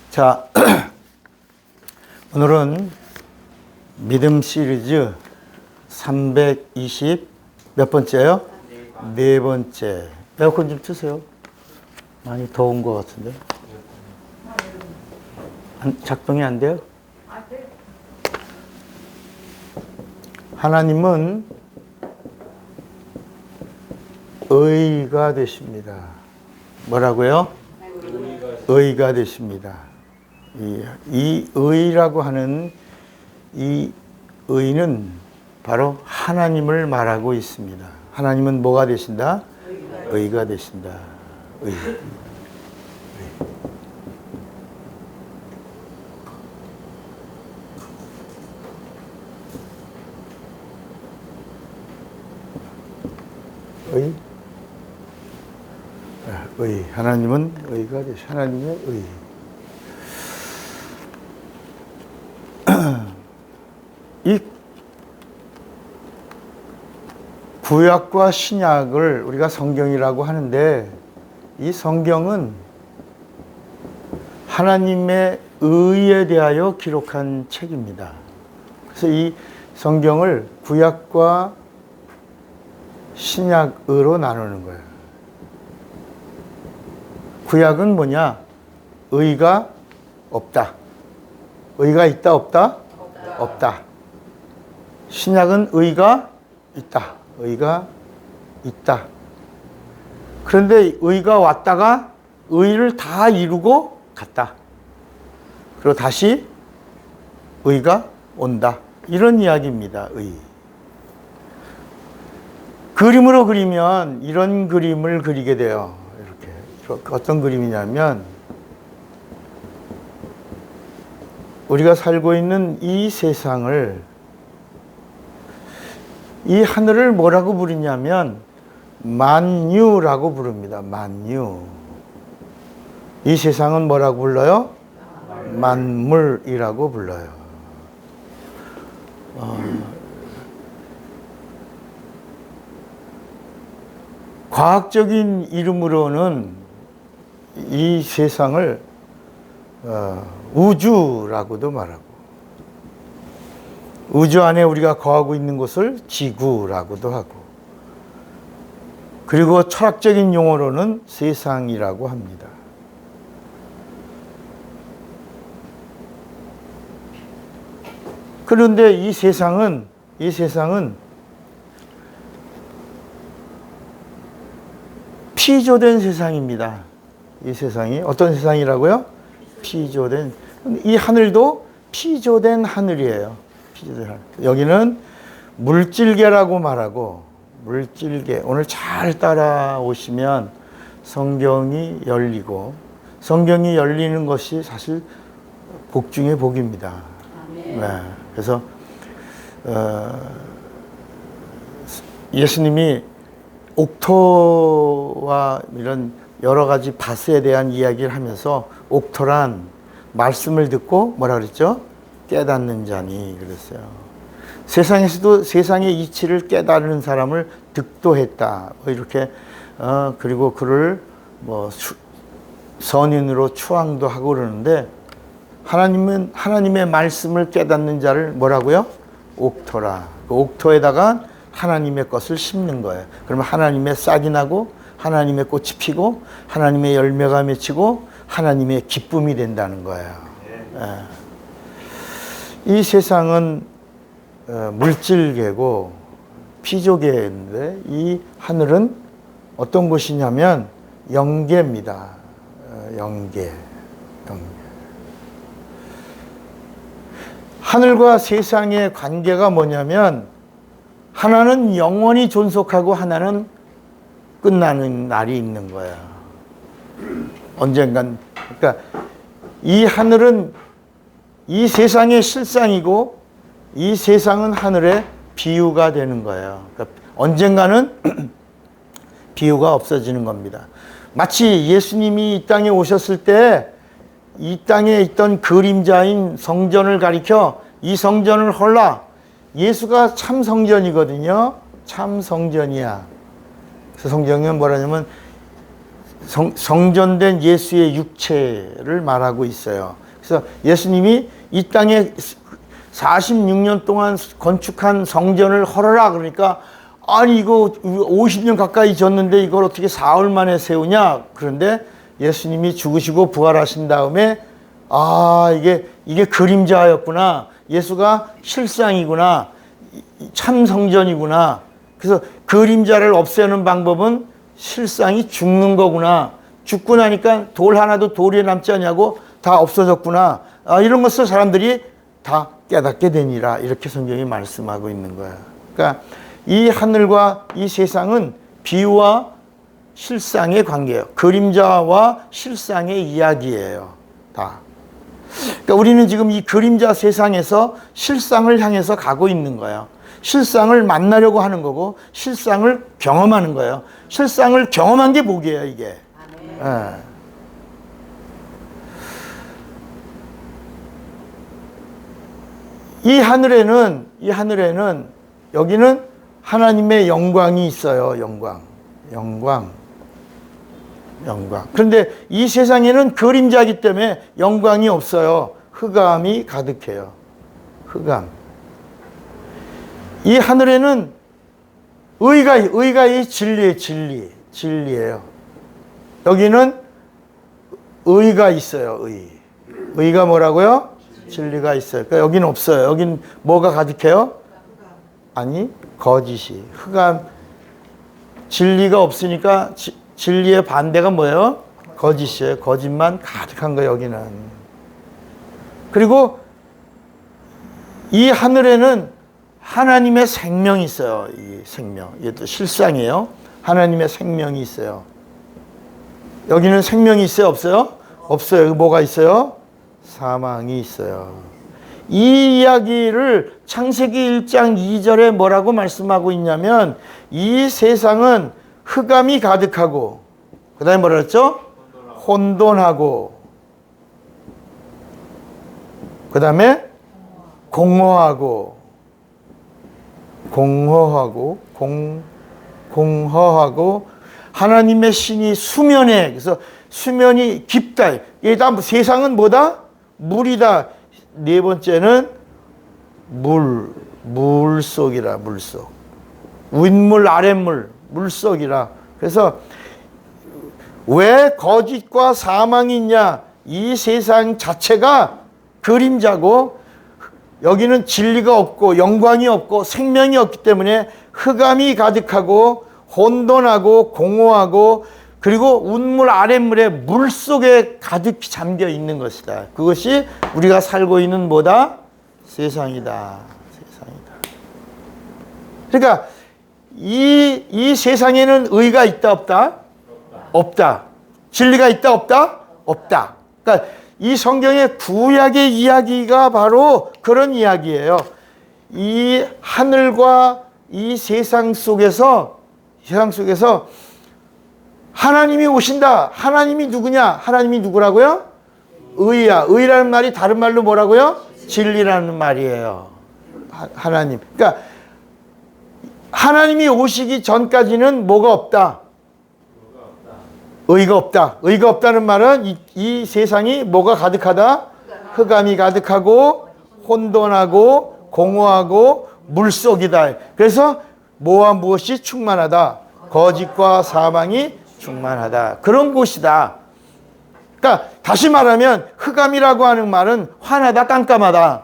자, 오늘은 믿음 시리즈 320 몇 번째요? 네 번째. 에어컨 좀 트세요. 많이 더운 것 같은데. 작동이 안 돼요? 하나님은 의가 되십니다. 뭐라고요? 의가 되십니다. 이 의라고 하는 이 의는 바로 하나님을 말하고 있습니다. 하나님은 뭐가 되신다? 의가 되신다. 의. 의. 의. 하나님은 의가 되시. 하나님의 의. 이 구약과 신약을 우리가 성경이라고 하는데, 이 성경은 하나님의 의에 대하여 기록한 책입니다. 그래서 이 성경을 구약과 신약으로 나누는 거예요. 구약은 뭐냐? 의가 없다. 의가 있다, 없다? 없다. 신약은 의가 있다. 의가 있다. 그런데 의가 왔다가 의를 다 이루고 갔다. 그리고 다시 의가 온다. 이런 이야기입니다. 의. 그림으로 그리면 이런 그림을 그리게 돼요. 이렇게. 어떤 그림이냐면, 우리가 살고 있는 이 세상을, 이 하늘을 뭐라고 부르냐면 만유라고 부릅니다. 만유. 이 세상은 뭐라고 불러요? 만물이라고 불러요. 과학적인 이름으로는 이 세상을 우주라고도 말하고, 우주 안에 우리가 거하고 있는 곳을 지구라고도 하고, 그리고 철학적인 용어로는 세상이라고 합니다. 그런데 이 세상은 피조된 세상입니다. 이 세상이 어떤 세상이라고요? 피조된. 이 하늘도 피조된 하늘이에요. 피조된 하늘. 여기는 물질계라고 말하고, 물질계. 오늘 잘 따라오시면 성경이 열리고, 성경이 열리는 것이 사실 복 중에 복입니다. 네. 그래서 예수님이 옥토와 이런 여러 가지 밭에 대한 이야기를 하면서, 옥토란 말씀을 듣고 뭐라 그랬죠? 깨닫는 자니 그랬어요. 세상에서도 세상의 이치를 깨달은 사람을 득도했다. 이렇게 그리고 그를 뭐 선인으로 추앙도 하고 그러는데, 하나님은 하나님의 말씀을 깨닫는 자를 뭐라고요? 옥토라. 그 옥토에다가 하나님의 것을 심는 거예요. 그러면 하나님의 싹이 나고, 하나님의 꽃이 피고, 하나님의 열매가 맺히고, 하나님의 기쁨이 된다는 거예요. 이 세상은 물질계고 피조계인데, 이 하늘은 어떤 곳이냐면 영계입니다. 영계. 하늘과 세상의 관계가 뭐냐면, 하나는 영원히 존속하고 하나는 끝나는 날이 있는 거야. 언젠간. 그러니까 이 하늘은 이 세상의 실상이고, 이 세상은 하늘의 비유가 되는 거예요. 그러니까 언젠가는 비유가 없어지는 겁니다. 마치 예수님이 이 땅에 오셨을 때 이 땅에 있던 그림자인 성전을 가리켜 이 성전을 헐라. 예수가 참 성전이거든요. 참 성전이야. 그래서 성경은 뭐라냐면 성전된 예수의 육체를 말하고 있어요. 그래서 예수님이 이 땅에 46년 동안 건축한 성전을 헐어라 그러니까 아니 이거 50년 가까이 졌는데 이걸 어떻게 사흘 만에 세우냐. 그런데 예수님이 죽으시고 부활하신 다음에 아 이게 그림자였구나. 예수가 실상이구나. 참 성전이구나. 그래서 그림자를 없애는 방법은 실상이 죽는 거구나. 죽고 나니까 돌 하나도 돌에 남지 않냐고 다 없어졌구나. 이런 것을 사람들이 다 깨닫게 되니라. 이렇게 성경이 말씀하고 있는 거예요. 그러니까 이 하늘과 이 세상은 비유와 실상의 관계예요. 그림자와 실상의 이야기예요. 다. 그러니까 우리는 지금 이 그림자 세상에서 실상을 향해서 가고 있는 거예요. 실상을 만나려고 하는 거고 실상을 경험하는 거예요. 실상을 경험한 게 복이에요, 이게. 예. 이 하늘에는 여기는 하나님의 영광이 있어요. 영광. 그런데 이 세상에는 그림자이기 때문에 영광이 없어요. 흑암이 가득해요. 흑암. 이 하늘에는 의가 진리예요. 여기는 의가 있어요. 의가 뭐라고요? 진리가 있어요. 그러니까 여기는 없어요. 여긴 뭐가 가득해요? 아니, 거짓이. 흑암. 진리가 없으니까 진리의 반대가 뭐예요? 거짓이에요. 거짓만 가득한 거예요, 여기는. 그리고 이 하늘에는 하나님의 생명이 있어요. 이 생명. 이것도 실상이에요. 하나님의 생명이 있어요. 여기는 생명이 있어요? 없어요? 없어요. 뭐가 있어요? 사망이 있어요. 이 이야기를 창세기 1장 2절에 뭐라고 말씀하고 있냐면 이 세상은 흑암이 가득하고 그 다음에 뭐라 그랬죠? 혼돈하고 그 다음에 공허하고 하나님의 신이 수면에 그래서 수면이 깊다. 일단 세상은 뭐다? 물이다. 네 번째는 물속이라. 물속. 윗물 아랫물 물속이라. 그래서 왜 거짓과 사망이 있냐? 이 세상 자체가 그림자고 여기는 진리가 없고 영광이 없고 생명이 없기 때문에 흑암이 가득하고 혼돈하고 공허하고 그리고 운물 아랫물에 물속에 가득히 잠겨 있는 것이다. 그것이 우리가 살고 있는 뭐다? 세상이다. 그러니까 이 세상에는 의가 있다 없다? 없다. 진리가 있다 없다? 없다. 그러니까 이 성경의 구약의 이야기가 바로 그런 이야기예요. 이 하늘과 이 세상 속에서 하나님이 오신다. 하나님이 누구냐? 하나님이 누구라고요? 의야. 의라는 말이 다른 말로 뭐라고요? 진리라는 말이에요. 하나님. 그러니까 하나님이 오시기 전까지는 뭐가 없다? 의가 없다. 의가 없다는 말은 이 세상이 뭐가 가득하다? 흑암이 가득하고 혼돈하고 공허하고 물속이다. 그래서 뭐와 무엇이 충만하다? 거짓과 사망이 충만하다. 그런 곳이다. 그러니까 다시 말하면 흑암이라고 하는 말은 환하다, 깜깜하다.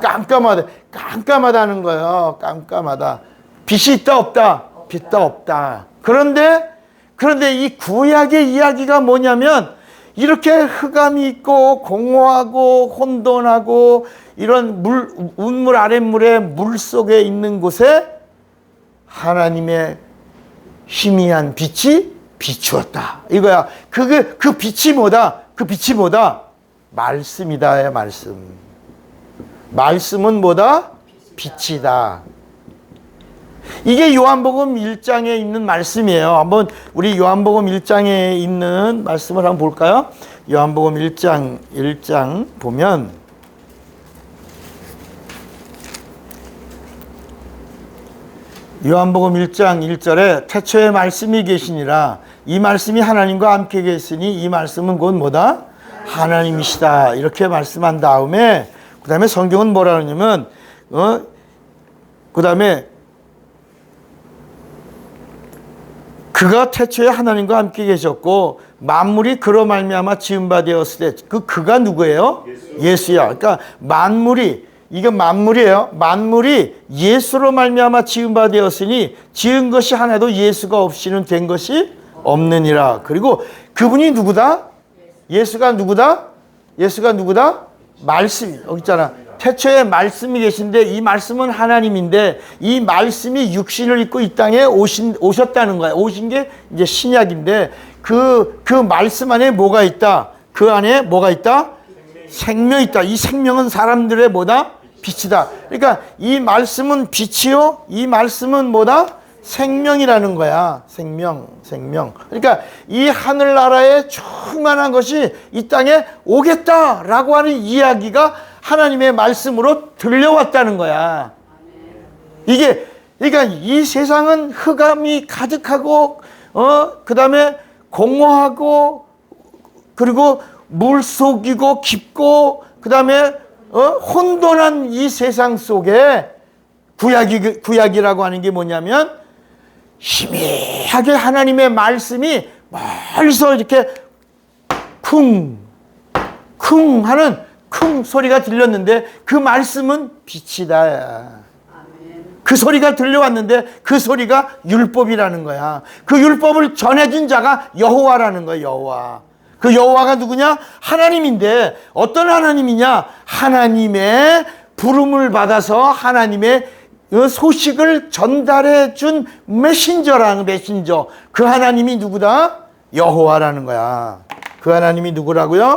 깜깜하다. 깜깜하다는 거예요. 깜깜하다. 빛이 있다 없다? 빛도 없다. 그런데 이 구약의 이야기가 뭐냐면 이렇게 흑암이 있고 공허하고 혼돈하고 이런 운물 아랫물에 물속에 있는 곳에 하나님의 희미한 빛이 비추었다. 이거야. 그 빛이 뭐다? 그 빛이 뭐다? 말씀이다. 말씀. 말씀은 뭐다? 빛이다. 이게 요한복음 1장에 있는 말씀이에요. 한번 우리 요한복음 1장에 있는 말씀을 한번 볼까요? 요한복음 1장 보면 요한복음 1장 1절에 태초에 말씀이 계시니라 이 말씀이 하나님과 함께 계시니 이 말씀은 곧 뭐다? 하나님이시다. 이렇게 말씀한 다음에 그 다음에 성경은 뭐라 그러냐면 그 다음에 그가 태초에 하나님과 함께 계셨고 만물이 그로 말미암아 지은 바 되었을 때 그가 누구예요? 예수야. 그러니까 이게 만물이에요. 만물이 예수로 말미암아 지은 바 되었으니 지은 것이 하나도 예수가 없이는 된 것이 없느니라. 그리고 그분이 누구다? 예수가 누구다? 말씀이 여기 있잖아. 태초에 말씀이 계신데 이 말씀은 하나님인데 이 말씀이 육신을 입고 이 땅에 오셨다는 거야. 오신 게 이제 신약인데 그 말씀 안에 뭐가 있다? 그 안에 뭐가 있다? 생명이 있다. 이 생명은 사람들의 뭐다? 빛이다. 그러니까 이 말씀은 빛이요. 이 말씀은 뭐다? 생명이라는 거야. 생명. 그러니까 이 하늘나라에 충만한 것이 이 땅에 오겠다라고 하는 이야기가 하나님의 말씀으로 들려왔다는 거야. 그러니까 이 세상은 흑암이 가득하고, 그 다음에 공허하고, 그리고 물속이고 깊고, 그 다음에, 혼돈한 이 세상 속에 구약이라고 하는 게 뭐냐면, 희미하게 하나님의 말씀이 멀리서 이렇게 쿵 하는 쿵 소리가 들렸는데 그 말씀은 빛이다. 그 소리가 들려왔는데 그 소리가 율법이라는 거야. 그 율법을 전해준 자가 여호와라는 거야. 여호와. 그 여호와가 누구냐? 하나님인데 어떤 하나님이냐? 하나님의 부름을 받아서 하나님의 소식을 전달해 준 메신저. 그 하나님이 누구다? 여호와라는 거야. 그 하나님이 누구라고요?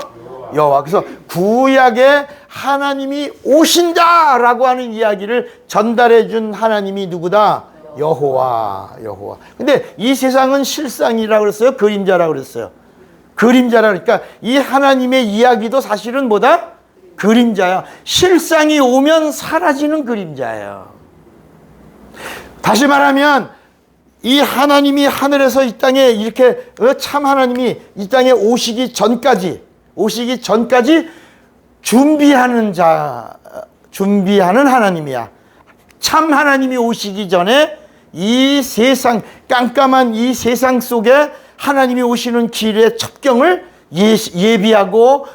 여호와. 그래서 구약에 하나님이 오신다라고 하는 이야기를 전달해 준 하나님이 누구다? 여호와. 근데 이 세상은 실상이라고 그랬어요? 그림자라고 그랬어요? 그림자라. 그러니까 이 하나님의 이야기도 사실은 뭐다? 그림자야. 실상이 오면 사라지는 그림자예요. 다시 말하면 이 하나님이 하늘에서 이 땅에 이렇게 참 하나님이 이 땅에 오시기 전까지 준비하는 하나님이야. 참 하나님이 오시기 전에 이 세상 깜깜한 이 세상 속에 하나님이 오시는 길의 첩경을 예비하고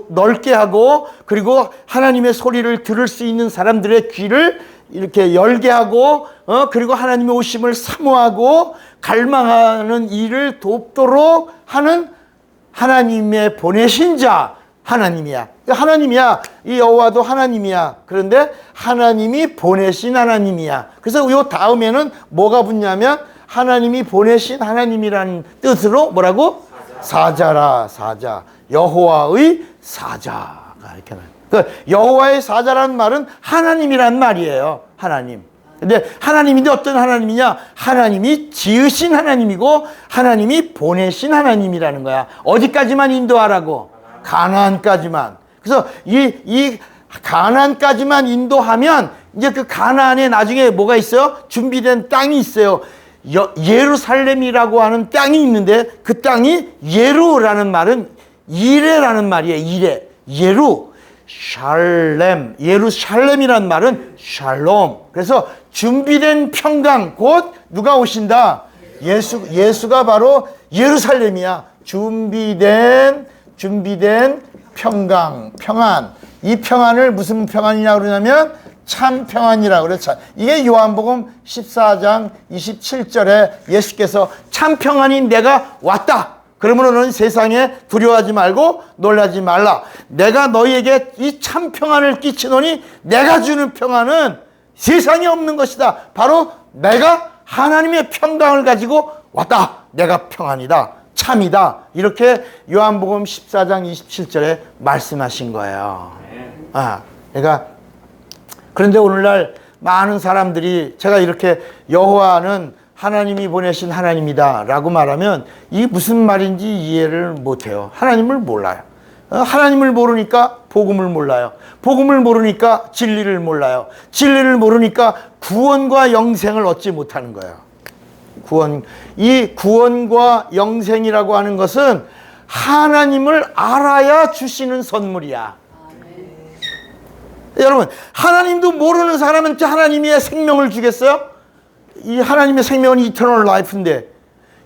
넓게 하고 그리고 하나님의 소리를 들을 수 있는 사람들의 귀를 이렇게 열게 하고 그리고 하나님의 오심을 사모하고 갈망하는 일을 돕도록 하는 하나님의 보내신 자 하나님이야. 이 여호와도 하나님이야. 그런데 하나님이 보내신 하나님이야. 그래서 이 다음에는 뭐가 붙냐면 하나님이 보내신 하나님이라는 뜻으로 뭐라고? 사자라. 여호와의 사자가 이렇게 나와요. 여호와의 사자라는 말은 하나님이란 말이에요. 하나님. 근데 하나님인데 어떤 하나님이냐? 하나님이 지으신 하나님이고 하나님이 보내신 하나님이라는 거야. 어디까지만 인도하라고? 가나안까지만. 그래서 이 가나안까지만 인도하면 이제 그 가나안에 나중에 뭐가 있어요? 준비된 땅이 있어요. 예루살렘이라고 하는 땅이 있는데 그 땅이 예루라는 말은 이레라는 말이에요. 예루살렘이란 말은 샬롬. 그래서 준비된 평강, 곧 누가 오신다? 예수가 바로 예루살렘이야. 준비된 평강, 평안. 이 평안을 무슨 평안이라고 그러냐면 참 평안이라고 그래요. 이게 요한복음 14장 27절에 예수께서 참 평안이 내가 왔다. 그러므로 너는 세상에 두려워하지 말고 놀라지 말라. 내가 너희에게 이 참 평안을 끼치노니 내가 주는 평안은 세상에 없는 것이다. 바로 내가 하나님의 평강을 가지고 왔다. 내가 평안이다. 참이다. 이렇게 요한복음 14장 27절에 말씀하신 거예요. 그러니까 그런데 오늘날 많은 사람들이 제가 이렇게 여호와는 하나님이 보내신 하나님이다 라고 말하면 이게 무슨 말인지 이해를 못해요. 하나님을 몰라요. 하나님을 모르니까 복음을 몰라요. 복음을 모르니까 진리를 몰라요. 진리를 모르니까 구원과 영생을 얻지 못하는 거예요. 이 구원과 영생이라고 하는 것은 하나님을 알아야 주시는 선물이야. 여러분, 하나님도 모르는 사람한테 하나님의 생명을 주겠어요? 이 하나님의 생명은 이터널 라이프인데,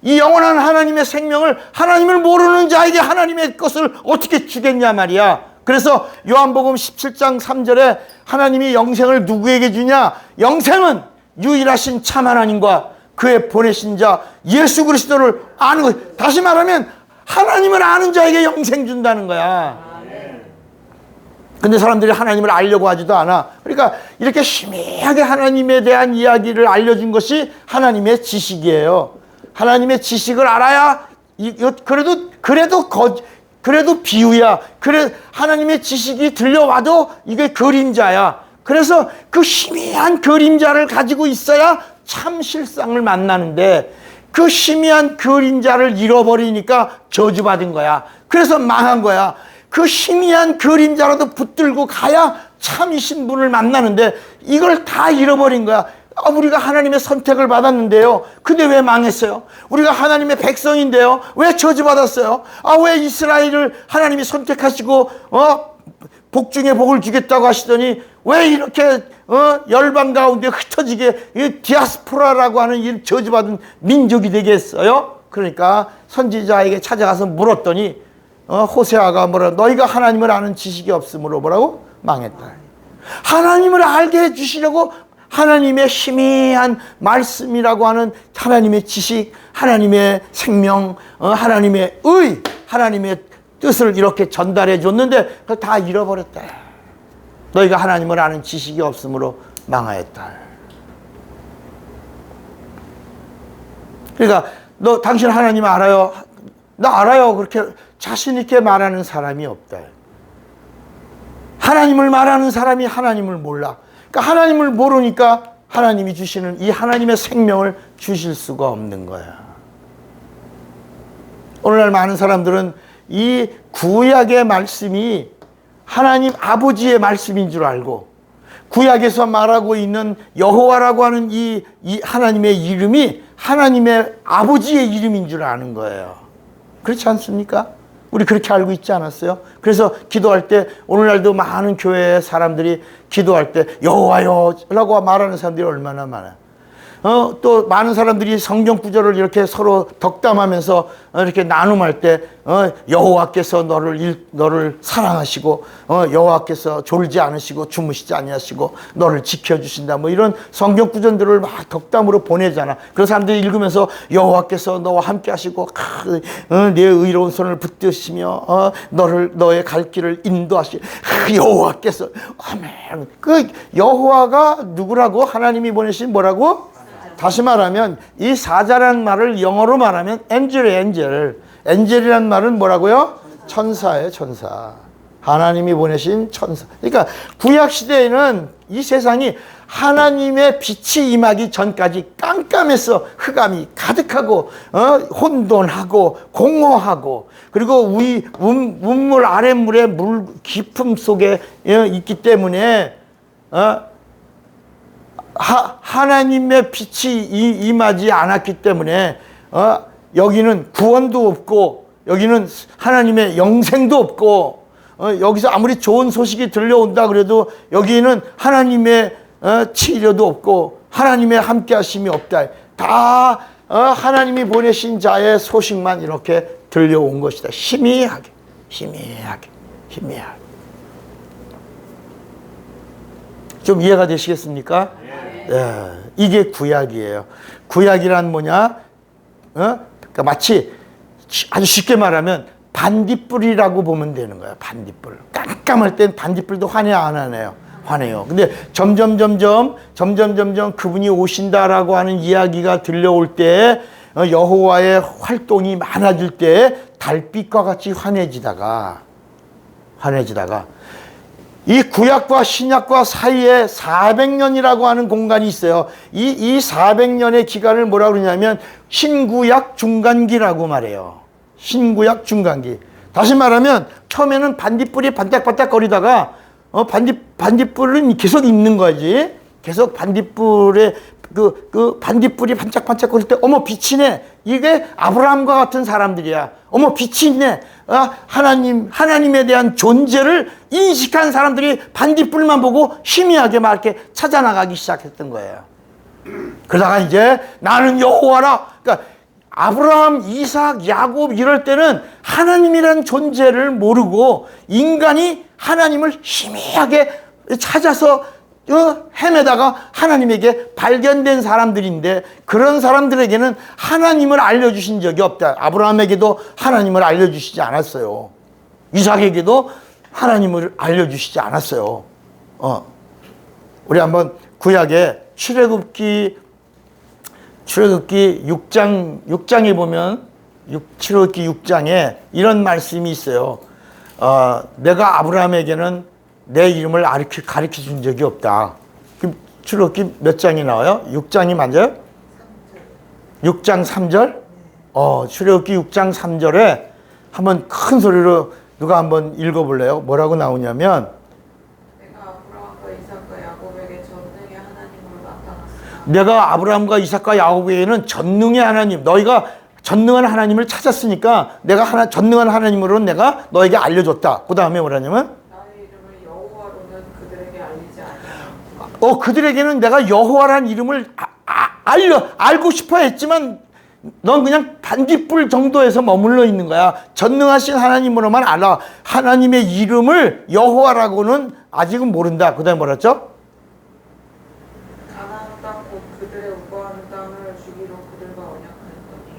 이 영원한 하나님의 생명을 하나님을 모르는 자에게 하나님의 것을 어떻게 주겠냐 말이야. 그래서 요한복음 17장 3절에 하나님이 영생을 누구에게 주냐? 영생은 유일하신 참 하나님과 그의 보내신 자 예수 그리스도를 아는 것. 다시 말하면 하나님을 아는 자에게 영생 준다는 거야. 근데 사람들이 하나님을 알려고 하지도 않아. 그러니까 이렇게 희미하게 하나님에 대한 이야기를 알려준 것이 하나님의 지식이에요. 하나님의 지식을 알아야, 그래도 비유야. 그래, 하나님의 지식이 들려와도 이게 그림자야. 그래서 그 희미한 그림자를 가지고 있어야 참 실상을 만나는데, 그 희미한 그림자를 잃어버리니까 저주받은 거야. 그래서 망한 거야. 그 희미한 그림자라도 붙들고 가야 참이신 분을 만나는데 이걸 다 잃어버린 거야. 우리가 하나님의 선택을 받았는데요. 근데 왜 망했어요? 우리가 하나님의 백성인데요. 왜 저주받았어요? 왜 이스라엘을 하나님이 선택하시고 복 중에 복을 주겠다고 하시더니 왜 이렇게 열방 가운데 흩어지게 디아스포라라고 하는 이 저주받은 민족이 되겠어요? 그러니까 선지자에게 찾아가서 물었더니 호세아가 너희가 하나님을 아는 지식이 없으므로 뭐라고? 망했다. 하나님을 알게 해주시려고 하나님의 희미한 말씀이라고 하는 하나님의 지식, 하나님의 생명, 하나님의 의, 하나님의 뜻을 이렇게 전달해 줬는데 그걸 다 잃어버렸다. 너희가 하나님을 아는 지식이 없으므로 망하였다. 그러니까 당신 하나님 알아요? 나 알아요. 그렇게 자신 있게 말하는 사람이 없다. 하나님을 말하는 사람이 하나님을 몰라. 그러니까 하나님을 모르니까 하나님이 주시는 이 하나님의 생명을 주실 수가 없는 거야. 오늘날 많은 사람들은 이 구약의 말씀이 하나님 아버지의 말씀인 줄 알고, 구약에서 말하고 있는 여호와라고 하는 이 하나님의 이름이 하나님의 아버지의 이름인 줄 아는 거예요. 그렇지 않습니까? 우리 그렇게 알고 있지 않았어요? 그래서 기도할 때 오늘날도 많은 교회 사람들이 기도할 때 여호와여 라고 말하는 사람들이 얼마나 많아요. 또 많은 사람들이 성경 구절을 이렇게 서로 덕담하면서 이렇게 나눔할 때 여호와께서 너를 사랑하시고 여호와께서 졸지 않으시고 주무시지 아니하시고 너를 지켜주신다, 뭐 이런 성경 구절들을 막 덕담으로 보내잖아. 그런 사람들이 읽으면서 여호와께서 너와 함께 하시고 내 의로운 손을 붙드시며 너의 갈 길을 인도하시 여호와께서 아멘. 그 여호와가 누구라고? 하나님이 보내신 뭐라고? 다시 말하면 이 사자라는 말을 영어로 말하면 엔젤이라는 말은 뭐라고요? 천사예요, 천사. 하나님이 보내신 천사. 그러니까 구약 시대에는 이 세상이 하나님의 빛이 임하기 전까지 깜깜해서 흑암이 가득하고 혼돈하고 공허하고, 그리고 운물 아랫물에 물 깊음 속에 있기 때문에 하나님의 빛이 임하지 않았기 때문에 여기는 구원도 없고 여기는 하나님의 영생도 없고, 여기서 아무리 좋은 소식이 들려온다 그래도 여기는 하나님의 치료도 없고 하나님의 함께 하심이 없다. 다 하나님이 보내신 자의 소식만 이렇게 들려온 것이다. 희미하게. 좀 이해가 되시겠습니까? 네. 이게 구약이에요. 구약이란 뭐냐? 그러니까 마치 아주 쉽게 말하면 반딧불이라고 보면 되는 거야. 반딧불. 깜깜할 땐 반딧불도 환희 안 하네요. 환해요. 근데 점점 그분이 오신다라고 하는 이야기가 들려올 때, 여호와의 활동이 많아질 때 달빛과 같이 환해지다가 이 구약과 신약과 사이에 400년이라고 하는 공간이 있어요. 이 400년의 기간을 뭐라 그러냐면 신구약 중간기라고 말해요. 신구약 중간기. 다시 말하면 처음에는 반딧불이 반짝반짝 거리다가 반딧불은 계속 있는 거지. 계속 반딧불에 그 반딧불이 반짝반짝 거릴 때 어머 빛이네. 이게 아브라함과 같은 사람들이야. 어머 빛이 있네. 하나님에 대한 존재를 인식한 사람들이 반딧불만 보고 희미하게 막 이렇게 찾아나가기 시작했던 거예요. 그러다가 이제 나는 여호와라. 그러니까 아브라함, 이삭, 야곱 이럴 때는 하나님이란 존재를 모르고 인간이 하나님을 희미하게 찾아서 헤매다가 하나님에게 발견된 사람들인데 그런 사람들에게는 하나님을 알려주신 적이 없다. 아브라함에게도 하나님을 알려주시지 않았어요. 이삭에게도 하나님을 알려주시지 않았어요. 우리 한번 구약에 출애굽기 6장에 보면 출애굽기 6장에 이런 말씀이 있어요. 내가 아브라함에게는 내 이름을 가르쳐 준 적이 없다. 그럼 출애굽기 몇 장이 나와요? 6장이 맞아요? 6장 3절? 출애굽기 6장 3절에 한번 큰 소리로 누가 한번 읽어볼래요? 뭐라고 나오냐면 내가 아브라함과 이삭과 야곱에게는 전능의 하나님, 너희가 전능한 하나님을 찾았으니까 내가 전능한 하나님으로 내가 너에게 알려줬다. 그 다음에 뭐라냐면 나의 이름을 여호와로는 그들에게 알리지 아니하였다. 그들에게는 내가 여호와라는 이름을 알고 싶어 했지만 넌 그냥 반딧불 정도에서 머물러 있는 거야. 전능하신 하나님으로만 알아. 하나님의 이름을 여호와라고는 아직은 모른다. 그 다음에 뭐랬죠? 가나안 땅 곧 그들의 우거하는 땅을 주기로 그들과 언약하였더니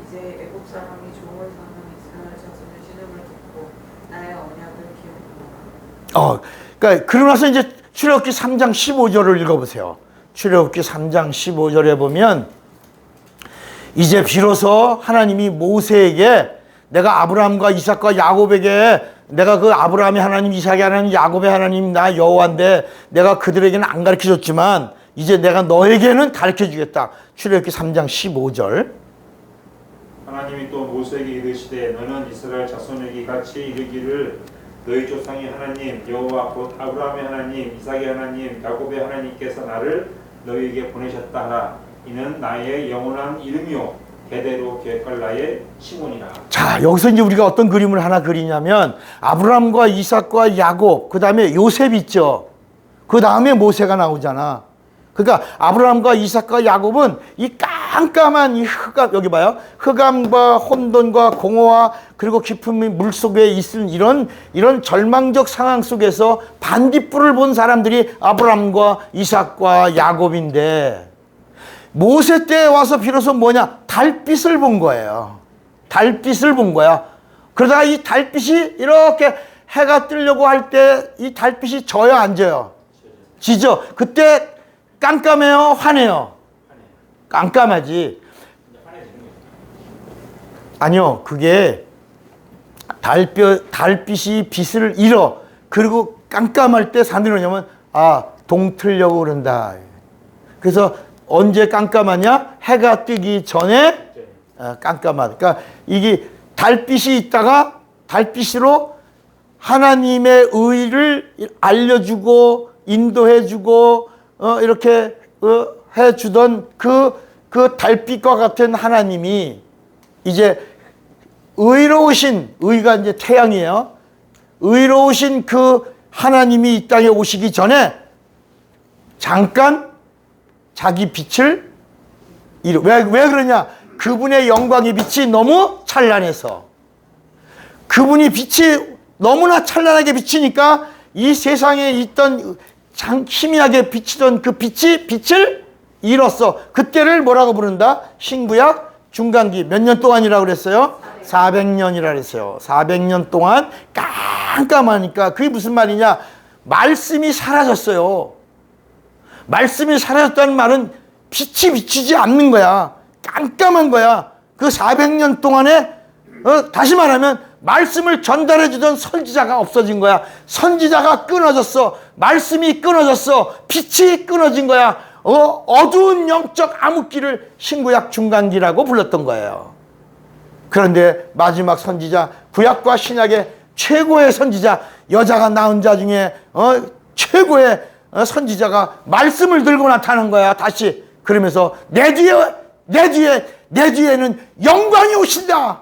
이제 애국 사람이 종을 삼는 이스라엘 자손의 신음을 듣고 나의 언약을 기억하라. 그러니까 그러고 나서 이제 출애굽기 3장 15절을 읽어보세요. 출애굽기 3장 15절에 보면 이제 비로소 하나님이 모세에게 내가 아브라함과 이삭과 야곱에게 내가 그 아브라함의 하나님, 이삭의 하나님, 야곱의 하나님 나 여호와인데 내가 그들에게는 안 가르쳐줬지만 이제 내가 너에게는 가르쳐주겠다. 출애굽기 3장 15절. 하나님이 또 모세에게 이르시되 너는 이스라엘 자손에게 같이 이르기를 너희 조상의 하나님 여호와 곧 아브라함의 하나님, 이삭의 하나님, 야곱의 하나님께서 나를 너희에게 보내셨다 하라. 이는 나의 영원한 이름이요 대대로 계획할 나의 시몬이라. 자, 여기서 이제 우리가 어떤 그림을 하나 그리냐면 아브라함과 이삭과 야곱, 그 다음에 요셉 있죠. 그 다음에 모세가 나오잖아. 그러니까 아브라함과 이삭과 야곱은 이 깜깜한 이 흑암, 여기 봐요. 흑암과 혼돈과 공허와 그리고 깊은 물 속에 있는 이런 절망적 상황 속에서 반딧불을 본 사람들이 아브라함과 이삭과 야곱인데 모세 때 와서 비로소 뭐냐? 달빛을 본 거예요. 달빛을 본 거야. 그러다가 이 달빛이 이렇게 해가 뜨려고 할 때 이 달빛이 져요, 안 져요? 지죠. 그때 깜깜해요, 환해요? 깜깜하지. 아니요, 그게 달빛이 빛을 잃어. 그리고 깜깜할 때 사람들이 뭐냐면 동틀려고 그런다. 그래서 언제 깜깜하냐? 해가 뜨기 전에 깜깜하다. 그러니까 이게 달빛이 있다가 달빛으로 하나님의 의를 알려주고 인도해주고 이렇게 해주던 그 달빛과 같은 하나님이 이제 의가 이제 태양이에요. 의로우신 그 하나님이 이 땅에 오시기 전에 잠깐 자기 빛을 왜 그러냐? 그분의 영광의 빛이 너무 찬란해서 그분이 빛이 너무나 찬란하게 비치니까 이 세상에 있던 희미하게 비치던 그 빛을 잃었어. 그때를 뭐라고 부른다? 신구약 중간기 몇 년 동안이라고 그랬어요? 400년이라 그랬어요. 400년 동안 깜깜하니까 그게 무슨 말이냐? 말씀이 사라졌어요. 말씀이 사라졌다는 말은 빛이 비치지 않는 거야. 깜깜한 거야. 그 400년 동안에 다시 말하면 말씀을 전달해 주던 선지자가 없어진 거야. 선지자가 끊어졌어. 말씀이 끊어졌어. 빛이 끊어진 거야. 어두운 영적 암흑기를 신구약 중간기라고 불렀던 거예요. 그런데 마지막 선지자, 구약과 신약의 최고의 선지자, 여자가 낳은 자 중에 최고의 선지자가 말씀을 들고 나타난 거야. 다시 그러면서 내 뒤에는 영광이 오신다.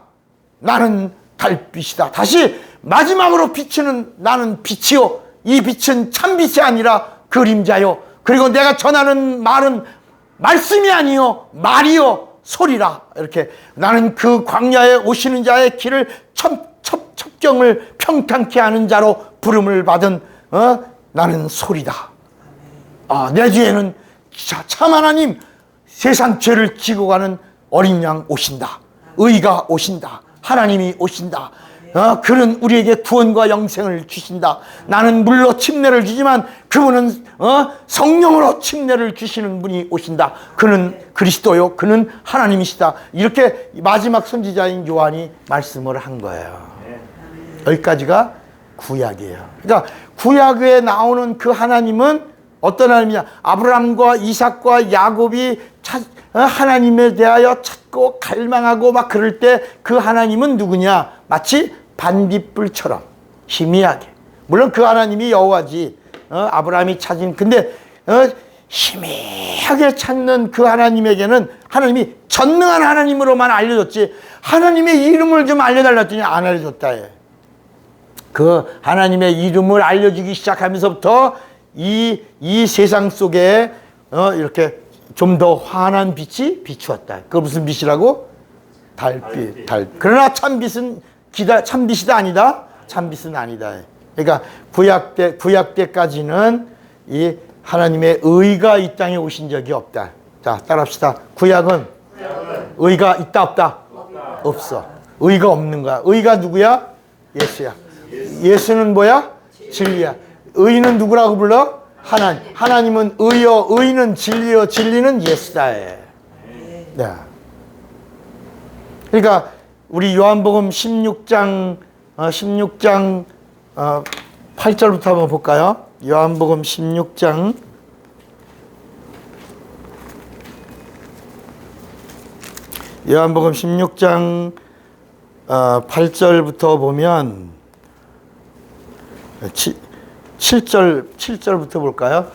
나는 달빛이다. 다시 마지막으로 비치는 나는 빛이요. 이 빛은 참빛이 아니라 그림자요. 그리고 내가 전하는 말은 말씀이 아니요 말이요 소리라. 이렇게 나는 그 광야에 오시는 자의 길을 첩경을 평탄케 하는 자로 부름을 받은 나는 소리다. 내 뒤에는 참 하나님 세상 죄를 지고 가는 어린 양 오신다. 의가 오신다. 하나님이 오신다. 그는 우리에게 구원과 영생을 주신다. 나는 물로 침례를 주지만 그분은 성령으로 침례를 주시는 분이 오신다. 그는 그리스도요. 그는 하나님이시다. 이렇게 마지막 선지자인 요한이 말씀을 한 거예요. 여기까지가 구약이에요. 그러니까 구약에 나오는 그 하나님은 어떤 하나님이냐? 아브라함과 이삭과 야곱이 하나님에 대하여 찾고 갈망하고 막 그럴 때 그 하나님은 누구냐? 마치 반딧불처럼 희미하게. 물론 그 하나님이 여호와지. 아브라함이 찾은. 근데 희미하게 찾는 그 하나님에게는 하나님이 전능한 하나님으로만 알려줬지 하나님의 이름을 좀 알려달라 했더니 안 알려줬다. 그 하나님의 이름을 알려주기 시작하면서부터 이 세상 속에 이렇게 좀 더 환한 빛이 비추었다. 그 무슨 빛이라고? 달빛. 그러나 참빛은 참빛이다 아니다? 참빛은 아니다. 그러니까 구약 때까지는 이 하나님의 의가 이 땅에 오신 적이 없다. 자, 따라합시다. 구약은 의가 있다 없다? 없어. 의가 없는 거야. 의가 누구야? 예수야. 예수는 뭐야? 진리야. 의는 누구라고 불러? 하나님. 하나님은 의요. 의는 진리요. 진리는 예수다. 네. 그러니까 우리 요한복음 16장 8절부터 한번 볼까요? 요한복음 16장 8절부터 보면 7절부터 볼까요?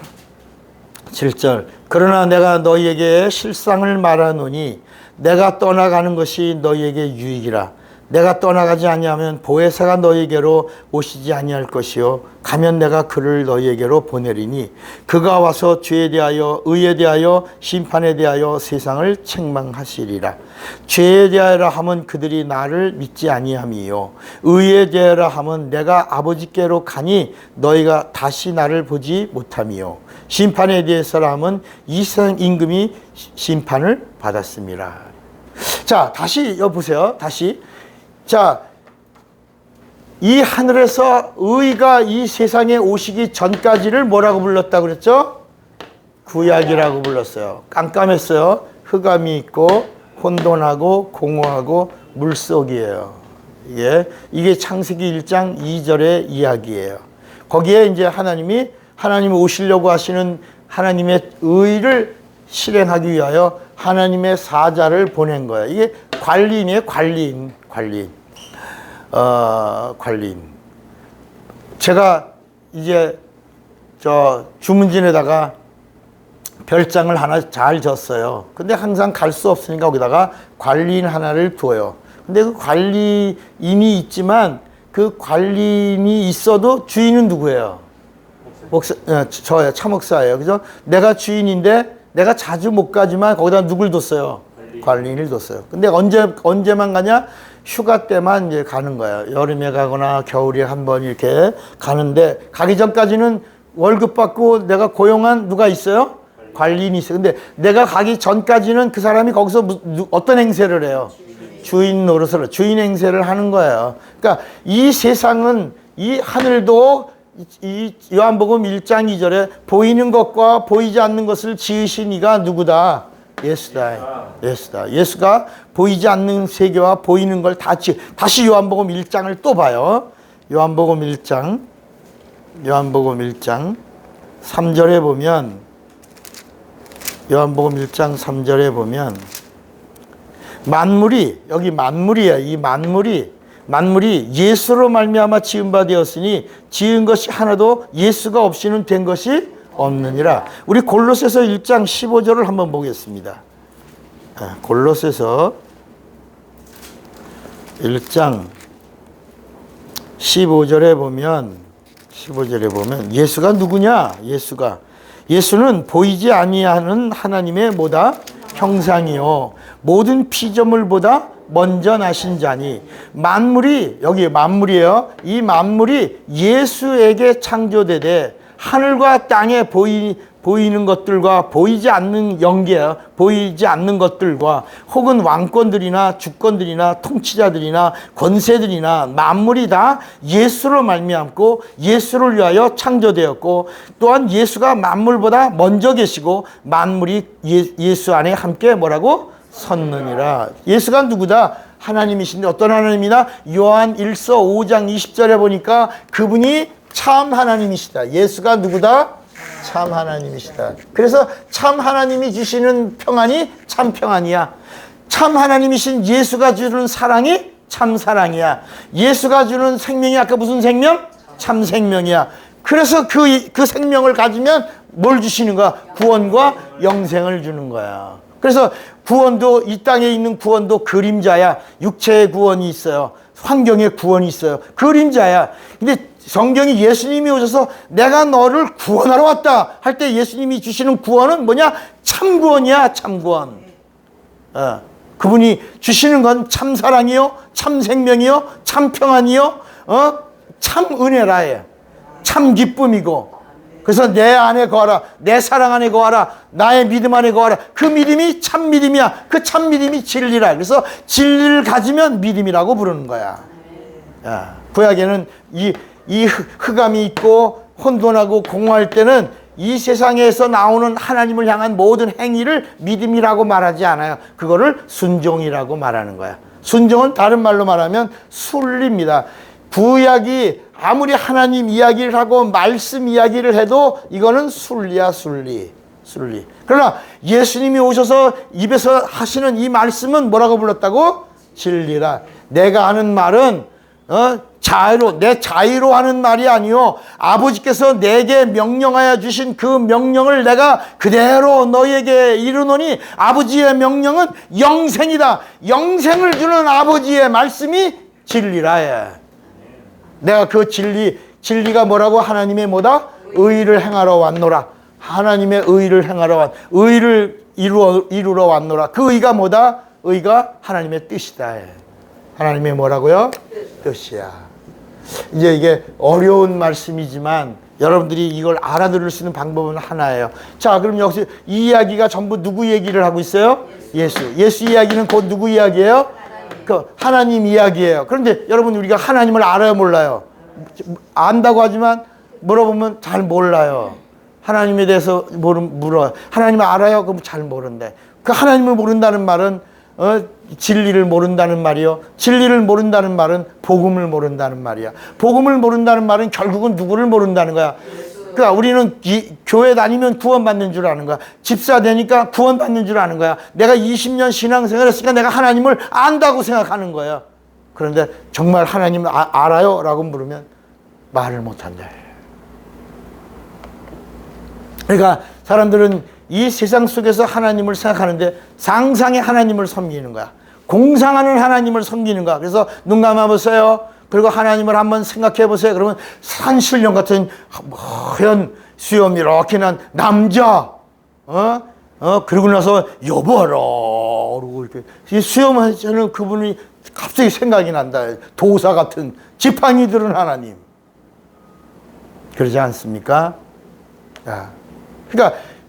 7절. 그러나 내가 너희에게 실상을 말하노니 내가 떠나가는 것이 너희에게 유익이라. 내가 떠나가지 아니하면 보혜사가 너희에게로 오시지 아니할 것이요 가면 내가 그를 너희에게로 보내리니 그가 와서 죄에 대하여 의에 대하여 심판에 대하여 세상을 책망하시리라. 죄에 대하여라 하면 그들이 나를 믿지 아니함이요 의에 대하여라 하면 내가 아버지께로 가니 너희가 다시 나를 보지 못함이요 심판에 대해서라 하면 이 세상 임금이 심판을 받았습니다. 자, 다시 보세요. 다시. 자, 이 하늘에서 의가 이 세상에 오시기 전까지를 뭐라고 불렀다 그랬죠? 구약이라고 불렀어요. 깜깜했어요. 흑암이 있고 혼돈하고 공허하고 물속이에요. 이게 창세기 1장 2절의 이야기예요. 거기에 이제 하나님이 오시려고 하시는 하나님의 의를 실행하기 위하여 하나님의 사자를 보낸 거예요. 이게 관리인이에요. 관리인. 제가 이제 주문진에다가 별장을 하나 잘 졌어요. 근데 항상 갈 수 없으니까 거기다가 관리인 하나를 둬요. 근데 그 관리인이 있지만 그 관리인이 있어도 주인은 누구예요? 저예요. 차목사예요. 그죠? 내가 주인인데 내가 자주 못 가지만 거기다 누굴 뒀어요? 관리인을 뒀어요. 근데 언제만 가냐? 휴가 때만 이제 가는 거예요. 여름에 가거나 겨울에 한 번 이렇게 가는데 가기 전까지는 월급 받고 내가 고용한 누가 있어요? 관리인이 있어요. 근데 내가 가기 전까지는 그 사람이 거기서 어떤 행세를 해요? 주인 노릇을, 주인 행세를 하는 거예요. 그러니까 이 세상은 이 하늘도 이 요한복음 1장 2절에 보이는 것과 보이지 않는 것을 지으신 이가 누구다? 예수다. 예수가 보이지 않는 세계와 보이는 걸 다 다시 요한복음 1장을 또 봐요. 요한복음 1장 3절에 보면 요한복음 1장 3절에 보면 만물이 여기 만물이야. 이 만물이 예수로 말미암아 지은 바 되었으니 지은 것이 하나도 예수가 없이는 된 것이 없느니라. 우리 골로새서 1장 15절을 한번 보겠습니다. 골로새서 1장 15절에 보면 예수가 누구냐? 예수는 보이지 아니하는 하나님의 뭐다? 형상이요 모든 피조물보다 먼저 나신 자니 만물이 여기 만물이에요. 이 만물이 예수에게 창조되되 하늘과 땅에 보이는 것들과 보이지 않는 영계야 보이지 않는 것들과 혹은 왕권들이나 주권들이나 통치자들이나 권세들이나 만물이 다 예수로 말미암고 예수를 위하여 창조되었고 또한 예수가 만물보다 먼저 계시고 만물이 예수 안에 함께 뭐라고? 섰느니라. 예수가 누구다? 하나님이신데 어떤 하나님이다? 요한 1서 5장 20절에 보니까 그분이 참 하나님이시다. 예수가 누구다? 참 하나님이시다. 그래서 참 하나님이 주시는 평안이 참 평안이야. 참 하나님이신 예수가 주는 사랑이 참 사랑이야. 예수가 주는 생명이 아까 무슨 생명? 참 생명이야. 그래서 그 생명을 가지면 뭘 주시는 거야? 구원과 영생을 주는 거야. 그래서 구원도 이 땅에 있는 구원도 그림자야. 육체의 구원이 있어요. 환경의 구원이 있어요. 그림자야. 근데 성경이 예수님이 오셔서 내가 너를 구원하러 왔다 할 때 예수님이 주시는 구원은 뭐냐? 참 구원이야. 참 구원. 그분이 주시는 건 참 사랑이요, 참 생명이요, 참 평안이요, 참 은혜라. 참 기쁨이고. 그래서 내 안에 거하라. 내 사랑 안에 거하라. 나의 믿음 안에 거하라. 그 믿음이 참 믿음이야. 그 참 믿음이 진리라. 그래서 진리를 가지면 믿음이라고 부르는 거야. 구약에는 이 흑암이 있고 혼돈하고 공허할 때는 이 세상에서 나오는 하나님을 향한 모든 행위를 믿음이라고 말하지 않아요. 그거를 순종이라고 말하는 거야. 순종은 다른 말로 말하면 순리입니다. 구약이 아무리 하나님 이야기를 하고 말씀 이야기를 해도 이거는 순리야, 순리. 그러나 예수님이 오셔서 입에서 하시는 이 말씀은 뭐라고 불렀다고? 진리라. 내가 하는 말은 내 자유로 하는 말이 아니요 아버지께서 내게 명령하여 주신 그 명령을 내가 그대로 너희에게 이르노니 아버지의 명령은 영생이다. 영생을 주는 아버지의 말씀이 진리라. 내가 그 진리가 뭐라고? 하나님의 뭐다? 의를 행하러 왔노라. 하나님의 의를 행하러 의를 이루러 왔노라. 그 의가 뭐다? 의가 하나님의 뜻이다. 하나님의 뭐라고요? 뜻이야. 이제 이게 어려운 말씀이지만 여러분들이 이걸 알아들을 수 있는 방법은 하나예요. 자, 그럼 여기서 이 이야기가 전부 누구 얘기를 하고 있어요? 예수 이야기는 곧 누구 이야기예요? 그 하나님 이야기예요. 그런데 여러분 우리가 하나님을 알아요, 몰라요? 안다고 하지만 물어보면 잘 몰라요. 하나님에 대해서 물어요. 하나님을 알아요? 그럼 잘 모른대. 그 하나님을 모른다는 말은 진리를 모른다는 말이요. 진리를 모른다는 말은 복음을 모른다는 말이야. 복음을 모른다는 말은 결국은 누구를 모른다는 거야. 그러니까 우리는 교회 다니면 구원받는 줄 아는 거야. 집사 되니까 구원받는 줄 아는 거야. 내가 20년 신앙생활 했으니까 내가 하나님을 안다고 생각하는 거야. 그런데 정말 하나님을 알아요? 라고 물으면 말을 못한다. 그러니까 사람들은 이 세상 속에서 하나님을 생각하는데 상상의 하나님을 섬기는 거야. 공상하는 하나님을 섬기는 거야. 그래서 눈 감아보세요. 그리고 하나님을 한번 생각해 보세요. 그러면 산신령 같은 하얀 수염 이렇게 난 남자, 그리고 나서 여보라, 그러고 이렇게 수염 하시는 그분이 갑자기 생각이 난다. 도사 같은 지팡이 들은 하나님. 그러지 않습니까?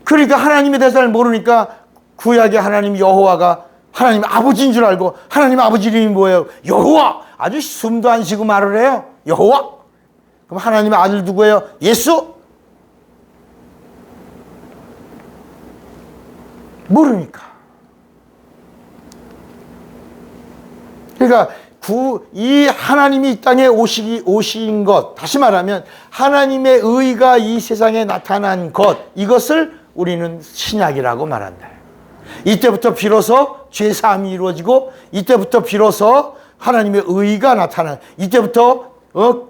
그러니까 하나님에 대해서 잘 모르니까 구약의 하나님 여호와가 하나님 아버지인 줄 알고 하나님 아버지 이름이 뭐예요? 여호와. 아주 숨도 안 쉬고 말을 해요. 여호와. 그럼 하나님의 아들 누구예요? 예수. 모르니까. 그러니까 이 하나님이 이 땅에 오신 것, 다시 말하면 하나님의 의가 이 세상에 나타난 것, 이것을 우리는 신약이라고 말한다. 이때부터 비로소 죄사함이 이루어지고 이때부터 비로소 하나님의 의가 나타난, 이때부터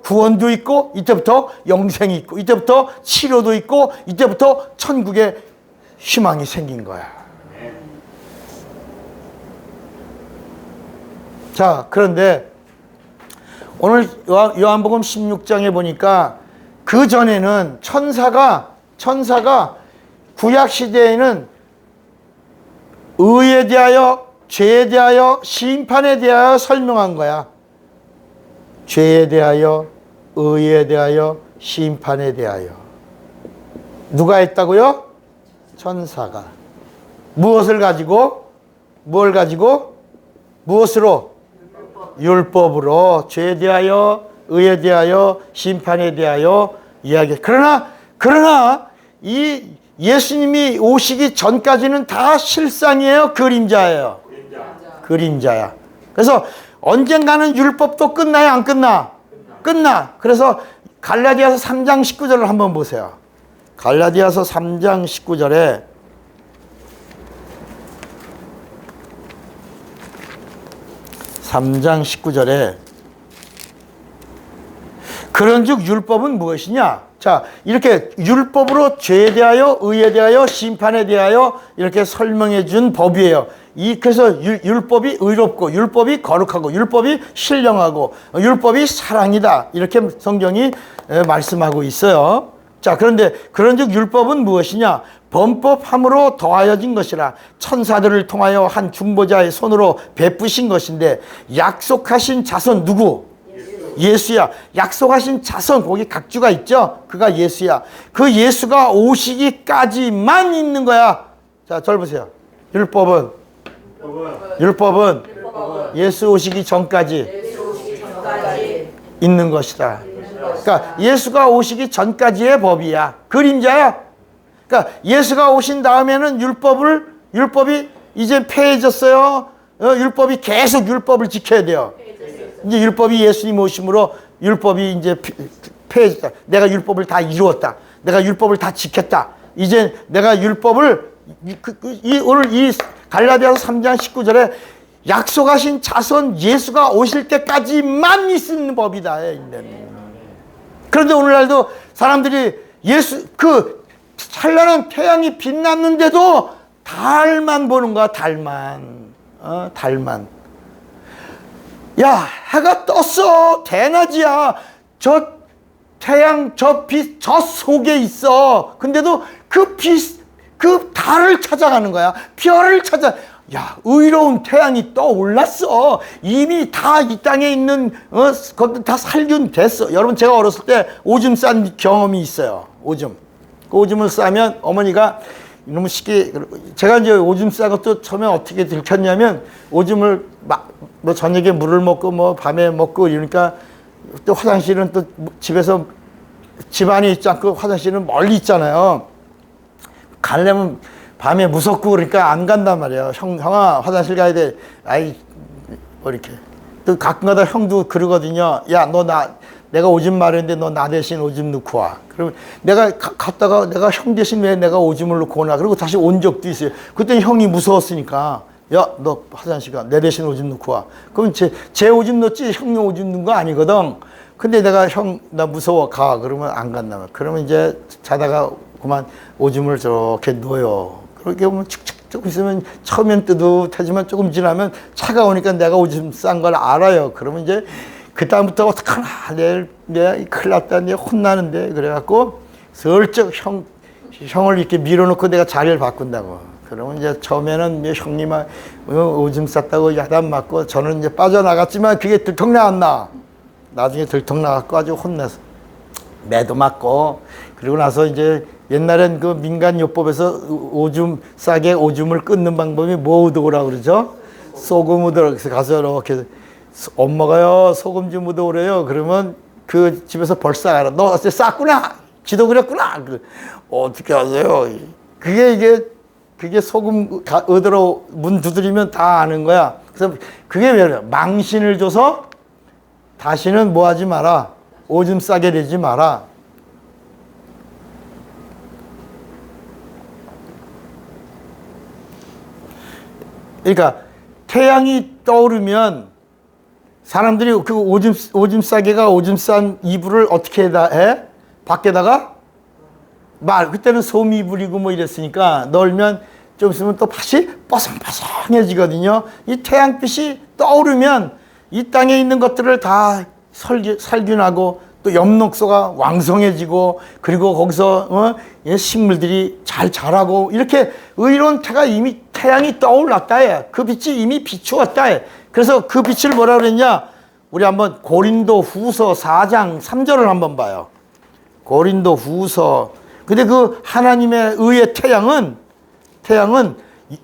구원도 있고 이때부터 영생이 있고 이때부터 치료도 있고 이때부터 천국의 희망이 생긴 거야. 자, 그런데 오늘 요한복음 16장에 보니까 그 전에는 천사가 구약 시대에는 의에 대하여, 죄에 대하여, 심판에 대하여 설명한 거야. 죄에 대하여, 의에 대하여, 심판에 대하여. 누가 했다고요? 천사가. 무엇을 가지고? 뭘 가지고? 무엇으로? 율법으로 죄에 대하여, 의에 대하여, 심판에 대하여 이야기. 그러나 이 예수님이 오시기 전까지는 다 실상이에요, 그림자예요. 그림자야. 그래서 언젠가는 율법도 끝나요, 안 끝나? 끝나. 그래서 갈라디아서 3장 19절을 한번 보세요. 갈라디아서 3장 19절에 그런즉 율법은 무엇이냐? 자, 이렇게 율법으로 죄에 대하여, 의에 대하여, 심판에 대하여 이렇게 설명해 준 법이에요. 그래서 율법이 의롭고, 율법이 거룩하고, 율법이 신령하고, 율법이 사랑이다. 이렇게 성경이 말씀하고 있어요. 자, 그런데 그런즉 율법은 무엇이냐? 범법함으로 더하여진 것이라 천사들을 통하여 한 중보자의 손으로 베푸신 것인데 약속하신 자손 누구? 예수야. 약속하신 자손, 거기 각주가 있죠? 그가 예수야. 그 예수가 오시기까지만 있는 거야. 자, 절 보세요. 율법은 예수 오시기 전까지 있는 것이다. 그러니까 예수가 오시기 전까지의 법이야. 그림자야. 그러니까 예수가 오신 다음에는 율법이 이제 폐해졌어요. 율법이 계속 율법을 지켜야 돼요. 이제 율법이 예수님 오심으로 율법이 이제 폐해졌다. 내가 율법을 다 이루었다. 내가 율법을 다 지켰다. 이제 내가 율법을 오늘 이 갈라디아서 3장 19절에 약속하신 자손 예수가 오실 때까지만 있는 법이다. 그런데 오늘날도 사람들이 그 찬란한 태양이 빛났는데도 달만 보는 거야. 달만. 야, 해가 떴어. 대낮이야. 저 태양, 저 빛, 저 속에 있어. 근데도 그 빛, 그 달을 찾아가는 거야. 별을 찾아. 야, 의로운 태양이 떠올랐어. 이미 다 이 땅에 있는 것들 다 살균됐어. 여러분, 제가 어렸을 때 오줌 싼 경험이 있어요. 오줌. 그 오줌을 싸면 어머니가 이놈의 쉽게, 제가 이제 오줌 싸 것도 처음에 어떻게 들켰냐면 오줌을 뭐 저녁에 물을 먹고 뭐 밤에 먹고 이러니까 또 화장실은 또 집에서 집 안에 있지 않고 화장실은 멀리 있잖아요. 가려면 밤에 무섭고 그러니까 안 간단 말이에요. 형아 화장실 가야 돼. 아이 뭐 이렇게 또 가끔가다 형도 그러거든요. 야, 내가 오줌 마르는데 너 나 대신 오줌 넣고 와. 그러면 내가 갔다가 내가 형 대신 왜 내가 오줌을 넣고 오나. 그리고 다시 온 적도 있어요. 그때는 형이 무서웠으니까 야, 너 화장실 가. 내 대신 오줌 넣고 와. 그럼 제 오줌 넣었지 형이 오줌 넣은 거 아니거든. 근데 내가 나 무서워 가. 그러면 안 간다 말이야. 그러면 이제 자다가 그만 오줌을 저렇게 넣어요. 그렇게 보면 축축 조금 있으면 처음엔 뜨뜻하지만 조금 지나면 차가우니까 내가 오줌 싼 걸 알아요. 그러면 이제 그다음부터 어떡하나, 내가 큰일 났다, 내가 혼나는데, 그래갖고, 슬쩍 형을 이렇게 밀어놓고 내가 자리를 바꾼다고. 그러면 이제 처음에는 형님 오줌 쌌다고 야단 맞고, 저는 이제 빠져나갔지만 그게 들통나왔나. 나중에 들통나갖고 아주 혼나서. 매도 맞고, 그리고 나서 이제 옛날엔 그 민간요법에서 오줌 싸게 오줌을 끊는 방법이 뭐 묻어오라고 그러죠? 소금 묻어라. 그래서 가서 이렇게 엄마가요 소금 좀 묻어오래요. 그러면 그 집에서 벌써 알아. 너 어제 쌌구나. 지도 그랬구나. 어떻게 하세요? 그게 소금 얻으러 문 두드리면 다 아는 거야. 그래서 그게 왜 그래? 망신을 줘서 다시는 뭐 하지 마라. 오줌 싸게 되지 마라. 그러니까 태양이 떠오르면 사람들이 그 오줌 싸개가 오줌 싼 이불을 어떻게 해? 밖에다가 그때는 솜 이불이고 뭐 이랬으니까 널면 좀 있으면 또 다시 뽀송뽀송해지거든요. 이 태양빛이 떠오르면 이 땅에 있는 것들을 다 살균하고 또 엽록소가 왕성해지고 그리고 거기서 식물들이 잘 자라고 이렇게 의로운 태양이 떠올랐다 해. 그 빛이 이미 비추었다 해. 그래서 그 빛을 뭐라 그랬냐? 우리 한번 고린도 후서 4장 3절을 한번 봐요. 고린도 후서. 근데 그 하나님의 의의 태양은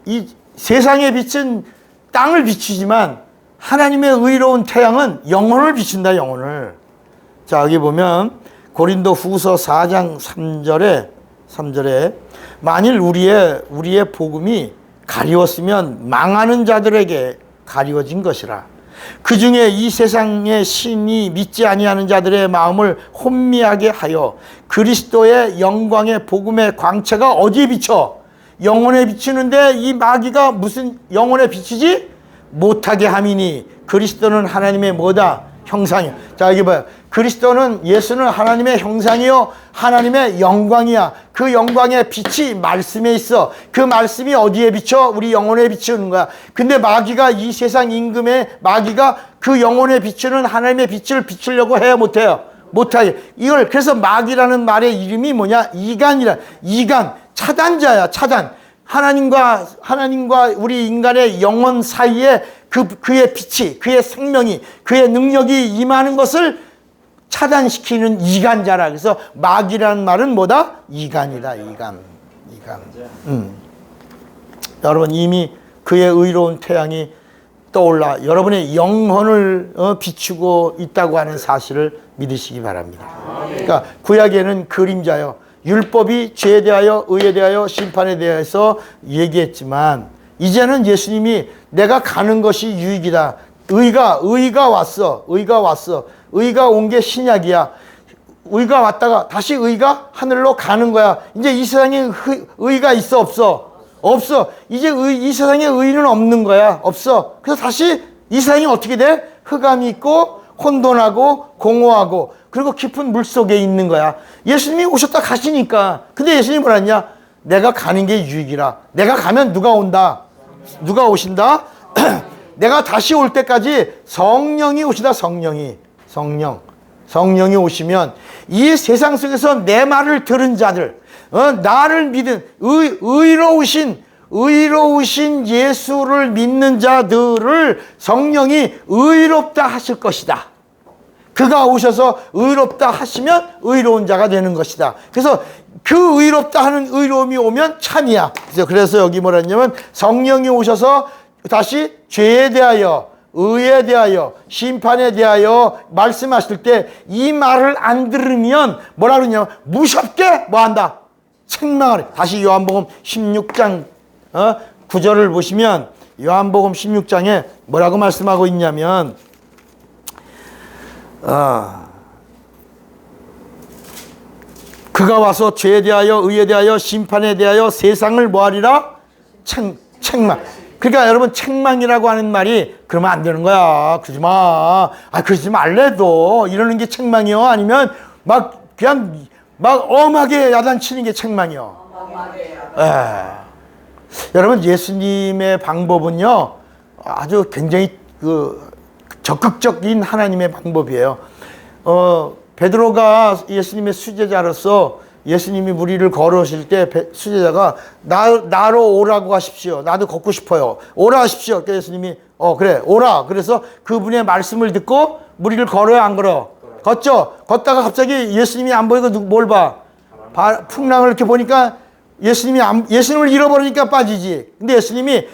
이 세상에 비친 땅을 비추지만 하나님의 의로운 태양은 영혼을 비춘다, 영혼을. 자, 여기 보면 고린도 후서 4장 3절에 만일 우리의 복음이 가리웠으면 망하는 자들에게 가리워진 것이라. 그 중에 이 세상의 신이 믿지 아니하는 자들의 마음을 혼미하게 하여 그리스도의 영광의 복음의 광채가 어디에 비쳐? 영혼에 비치는데 이 마귀가 무슨 영혼에 비치지? 못하게 함이니 그리스도는 하나님의 뭐다? 형상이야. 자, 여기 봐요. 예수는 하나님의 형상이요 하나님의 영광이야. 그 영광의 빛이 말씀에 있어. 그 말씀이 어디에 비쳐? 우리 영혼에 비추는 거야. 근데 마귀가 이 세상 임금의 마귀가 그 영혼에 비추는 하나님의 빛을 비추려고 해야 못해요. 못하게. 이걸 그래서 마귀라는 말의 이름이 뭐냐? 이간 차단자야. 차단. 하나님과 우리 인간의 영혼 사이에 그의 빛이, 그의 생명이, 그의 능력이 임하는 것을 차단시키는 이간자라. 그래서 마귀라는 말은 뭐다? 이간이다. 이간. 여러분 이미 그의 의로운 태양이 떠올라 여러분의 영혼을 비추고 있다고 하는 사실을 믿으시기 바랍니다. 그러니까 구약에는 그림자요. 율법이 죄에 대하여 의에 대하여 심판에 대해서 얘기했지만 이제는 예수님이 내가 가는 것이 유익이다. 의가 왔어. 의가 온 게 신약이야. 의가 왔다가 다시 의가 하늘로 가는 거야. 이제 이 세상에 의가 있어 없어? 없어. 이제 이 세상에 의는 없는 거야. 없어. 그래서 다시 이 세상이 어떻게 돼? 흑암이 있고 혼돈하고 공허하고 그리고 깊은 물 속에 있는 거야. 예수님이 오셨다 가시니까. 근데 예수님이 뭐라 했냐? 내가 가는 게 유익이라. 내가 가면 누가 온다? 누가 오신다? 내가 다시 올 때까지 성령이 오시다. 성령이 오시면 이 세상 속에서 내 말을 들은 자들, 나를 믿은 의로우신 예수를 믿는 자들을 성령이 의롭다 하실 것이다. 그가 오셔서 의롭다 하시면 의로운 자가 되는 것이다. 그래서 그 의롭다 하는 의로움이 오면 참이야. 그래서 여기 뭐라 했냐면 성령이 오셔서 다시 죄에 대하여 의에 대하여 심판에 대하여 말씀하실 때 이 말을 안 들으면 뭐라 그러냐면 무섭게 뭐한다? 책망을 해. 다시 요한복음 16장 9절을 보시면 요한복음 16장에 뭐라고 말씀하고 있냐면 그가 와서 죄에 대하여 의에 대하여 심판에 대하여 세상을 뭐하리라? 책망. 그러니까 여러분 책망이라고 하는 말이 그러면 안 되는 거야. 그러지 마. 그러지 말래도 이러는 게 책망이요? 아니면 그냥 엄하게 야단치는 게 책망이요? 여러분 예수님의 방법은요 아주 굉장히 적극적인 하나님의 방법이에요. 베드로가 예수님의 수제자로서 예수님이 무리를 걸어오실 때 수제자가 나로 오라고 하십시오. 나도 걷고 싶어요. 오라 하십시오. 그러니까 예수님이 그래 오라. 그래서 그분의 말씀을 듣고 무리를 걸어요, 안 걸어? 걷죠. 걷다가 갑자기 예수님이 안 보이고 뭘 봐? 풍랑을 이렇게 보니까 예수님을 잃어버리니까 빠지지. 근데 예수님이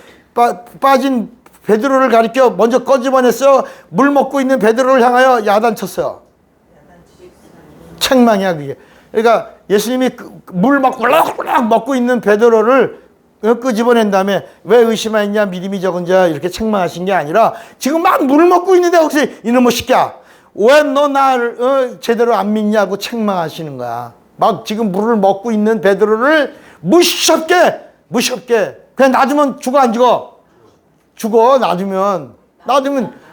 빠진 베드로를 가리켜 먼저 꺼집어냈어요. 물 먹고 있는 베드로를 향하여 야단쳤어요. 책망이야 그게. 그러니까 예수님이 물 막 꿀럭꿀럭 먹고 있는 베드로를 끄집어낸 다음에 왜 의심하였냐 믿음이 적은 자 이렇게 책망하신 게 아니라 지금 막 물 먹고 있는데 혹시 이놈의 새끼야 왜 너 나를 제대로 안 믿냐고 책망하시는 거야. 막 지금 물을 먹고 있는 베드로를 무섭게 그냥 놔두면 죽어 안 죽어? 죽어. 놔두면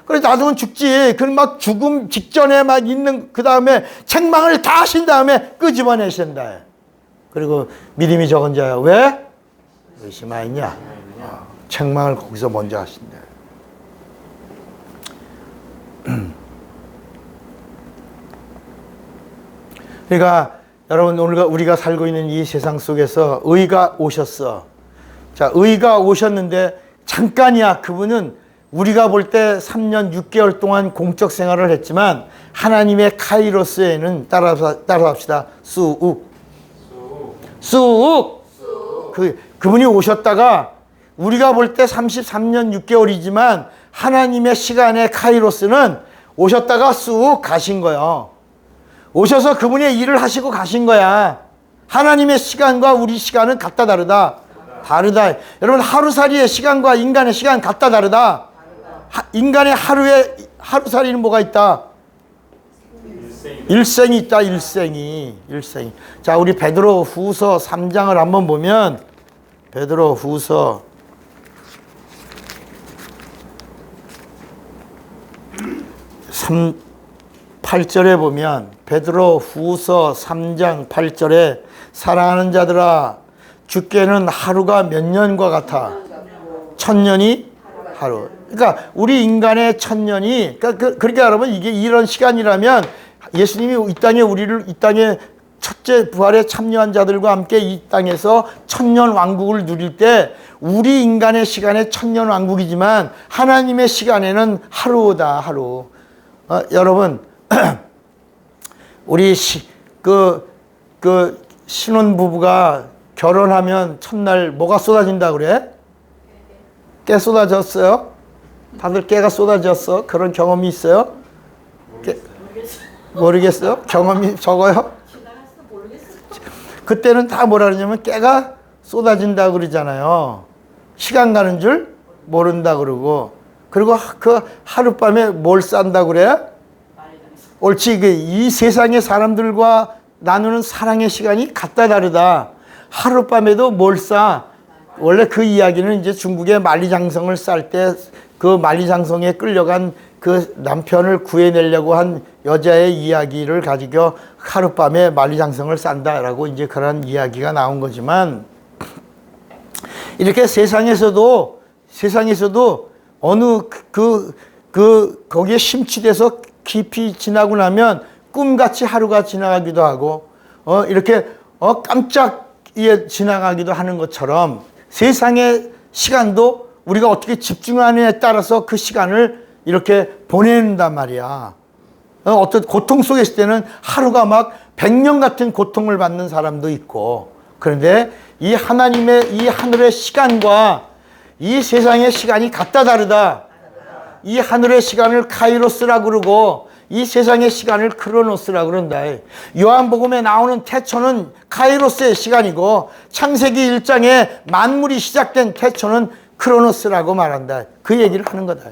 그래 놔두면 죽지. 그럼 막 죽음 직전에 막 있는 그 다음에 책망을 다 하신 다음에 끄집어내신다. 그리고 믿음이 적은 자야. 왜? 의심하였냐? 책망을 거기서 먼저 하신다. 그러니까 여러분 오늘 우리가 살고 있는 이 세상 속에서 의가 오셨어. 자, 의가 오셨는데 잠깐이야. 그분은 우리가 볼 때 3년 6개월 동안 공적 생활을 했지만 하나님의 카이로스에는 따라합시다. 수욱. 그분이 오셨다가 우리가 볼 때 33년 6개월이지만 하나님의 시간의 카이로스는 오셨다가 쑥 가신 거예요. 오셔서 그분의 일을 하시고 가신 거야. 하나님의 시간과 우리 시간은 같다 다르다? 다르다. 여러분 하루살이의 시간과 인간의 시간 같다 다르다? 인간의 하루살이는 뭐가 있다? 일생이 있다. 일생이. 자, 우리 베드로 후서 3장을 한번 보면 베드로 후서 8절에 보면 베드로 후서 3장 8절에 사랑하는 자들아 주께는 하루가 몇 년과 같아? 1000년이 하루. 그러니까 우리 인간의 1000년이 그러니까 여러분 이게 이런 시간이라면 예수님이 이 땅에 첫째 부활에 참여한 자들과 함께 이 땅에서 1000년 왕국을 누릴 때 우리 인간의 시간에 1000년 왕국이지만 하나님의 시간에는 하루다. 하루. 여러분 우리 신혼 부부가 결혼하면 첫날 뭐가 쏟아진다 그래? 깨 쏟아졌어요? 다들 깨가 쏟아졌어? 그런 경험이 있어요? 모르겠어요? 경험이 적어요? 그때는 다 뭐라 그러냐면 깨가 쏟아진다 그러잖아요. 시간 가는 줄 모른다 그러고 그리고 그 하룻밤에 뭘 싼다 그래? 옳지. 이 세상의 사람들과 나누는 사랑의 시간이 같다 다르다. 하룻밤에도 뭘 싸? 원래 그 이야기는 이제 중국의 만리장성을 쌀 때 그 만리장성에 끌려간 그 남편을 구해내려고 한 여자의 이야기를 가지고 하룻밤에 만리장성을 싼다라고 이제 그런 이야기가 나온 거지만 이렇게 세상에서도 어느 거기에 심취돼서 깊이 지나고 나면 꿈같이 하루가 지나가기도 하고 이렇게 깜짝이에 지나가기도 하는 것처럼 세상의 시간도 우리가 어떻게 집중하느냐에 따라서 그 시간을 이렇게 보낸단 말이야. 어떤 고통 속에 있을 때는 하루가 막 100년 같은 고통을 받는 사람도 있고 그런데 이 하나님의 이 하늘의 시간과 이 세상의 시간이 같다 다르다. 이 하늘의 시간을 카이로스라고 그러고 이 세상의 시간을 크로노스라고 그런다. 요한복음에 나오는 태초는 카이로스의 시간이고 창세기 1장에 만물이 시작된 태초는 크로노스라고 말한다. 그 얘기를 하는 거다.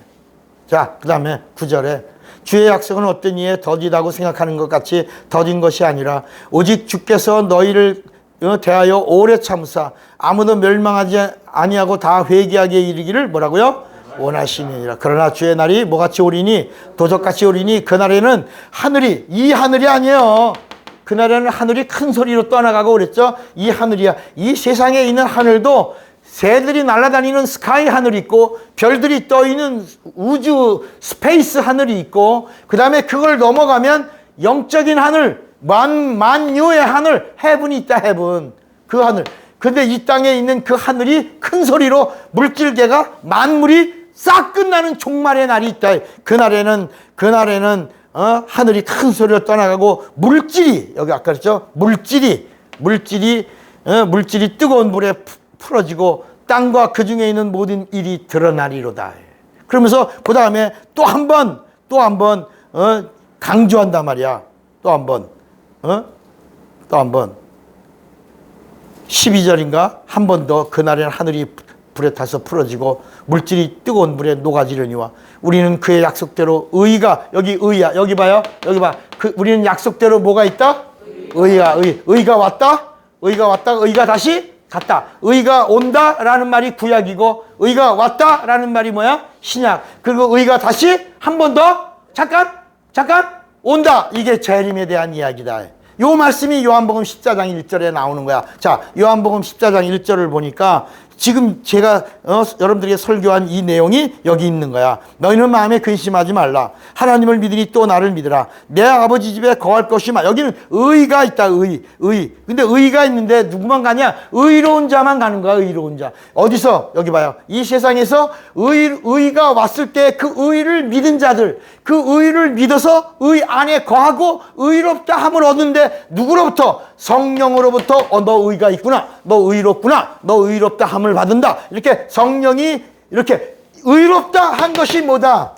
자, 그 다음에 9절에 주의 약속은 어떤 이에 더디다고 생각하는 것 같이 더딘 것이 아니라 오직 주께서 너희를 대하여 오래 참으사 아무도 멸망하지 아니하고 다 회개하게 이르기를 뭐라고요? 원하시느니라. 그러나 주의 날이 뭐같이 오리니 도적같이 오리니 그날에는 하늘이 이 하늘이 아니에요. 그날에는 하늘이 큰 소리로 떠나가고 그랬죠. 이 하늘이야. 이 세상에 있는 하늘도 새들이 날아다니는 스카이 하늘이 있고 별들이 떠있는 우주 스페이스 하늘이 있고 그 다음에 그걸 넘어가면 영적인 하늘 만유의 하늘 헤븐이 있다. 헤븐. 그 하늘. 근데 이 땅에 있는 그 하늘이 큰 소리로 물질계가 만물이 싹 끝나는 종말의 날이 있다. 그날에는 하늘이 큰 소리로 떠나가고 물질이 여기 아까 그랬죠. 물질이 뜨거운 물에 풀어지고 땅과 그 중에 있는 모든 일이 드러나리로다. 그러면서 그 다음에 또 한 번 강조한단 말이야. 또 한 번 12절인가 한 번 더 그날에는 하늘이 불에 타서 풀어지고 물질이 뜨거운 물에 녹아지려니와 우리는 그의 약속대로 의가 여기 의야. 여기 봐요. 여기 봐. 우리는 약속대로 뭐가 있다? 의가 왔다. 의가 다시 같다. 의가 온다라는 말이 구약이고 의가 왔다라는 말이 뭐야? 신약. 그리고 의가 다시 한 번 더 잠깐 온다. 이게 재림에 대한 이야기다. 요 말씀이 요한복음 14장 1절에 나오는 거야. 자, 요한복음 14장 1절을 보니까 지금 제가 여러분들에게 설교한 이 내용이 여기 있는 거야. 너희는 마음에 근심하지 말라. 하나님을 믿으니 또 나를 믿으라. 내 아버지 집에 거할 것이 많아. 여기는 의가 있다. 의. 근데 의가 있는데 누구만 가냐? 의로운 자만 가는 거야. 의로운 자. 어디서? 여기 봐요. 이 세상에서 의가 왔을 때 그 의를 믿은 자들, 그 의를 믿어서 의 안에 거하고 의롭다 함을 얻는데 누구로부터? 성령으로부터 너 의가 있구나. 너 의롭구나. 너 의롭다 함을 받는다. 이렇게 성령이 이렇게 의롭다 한 것이 뭐다?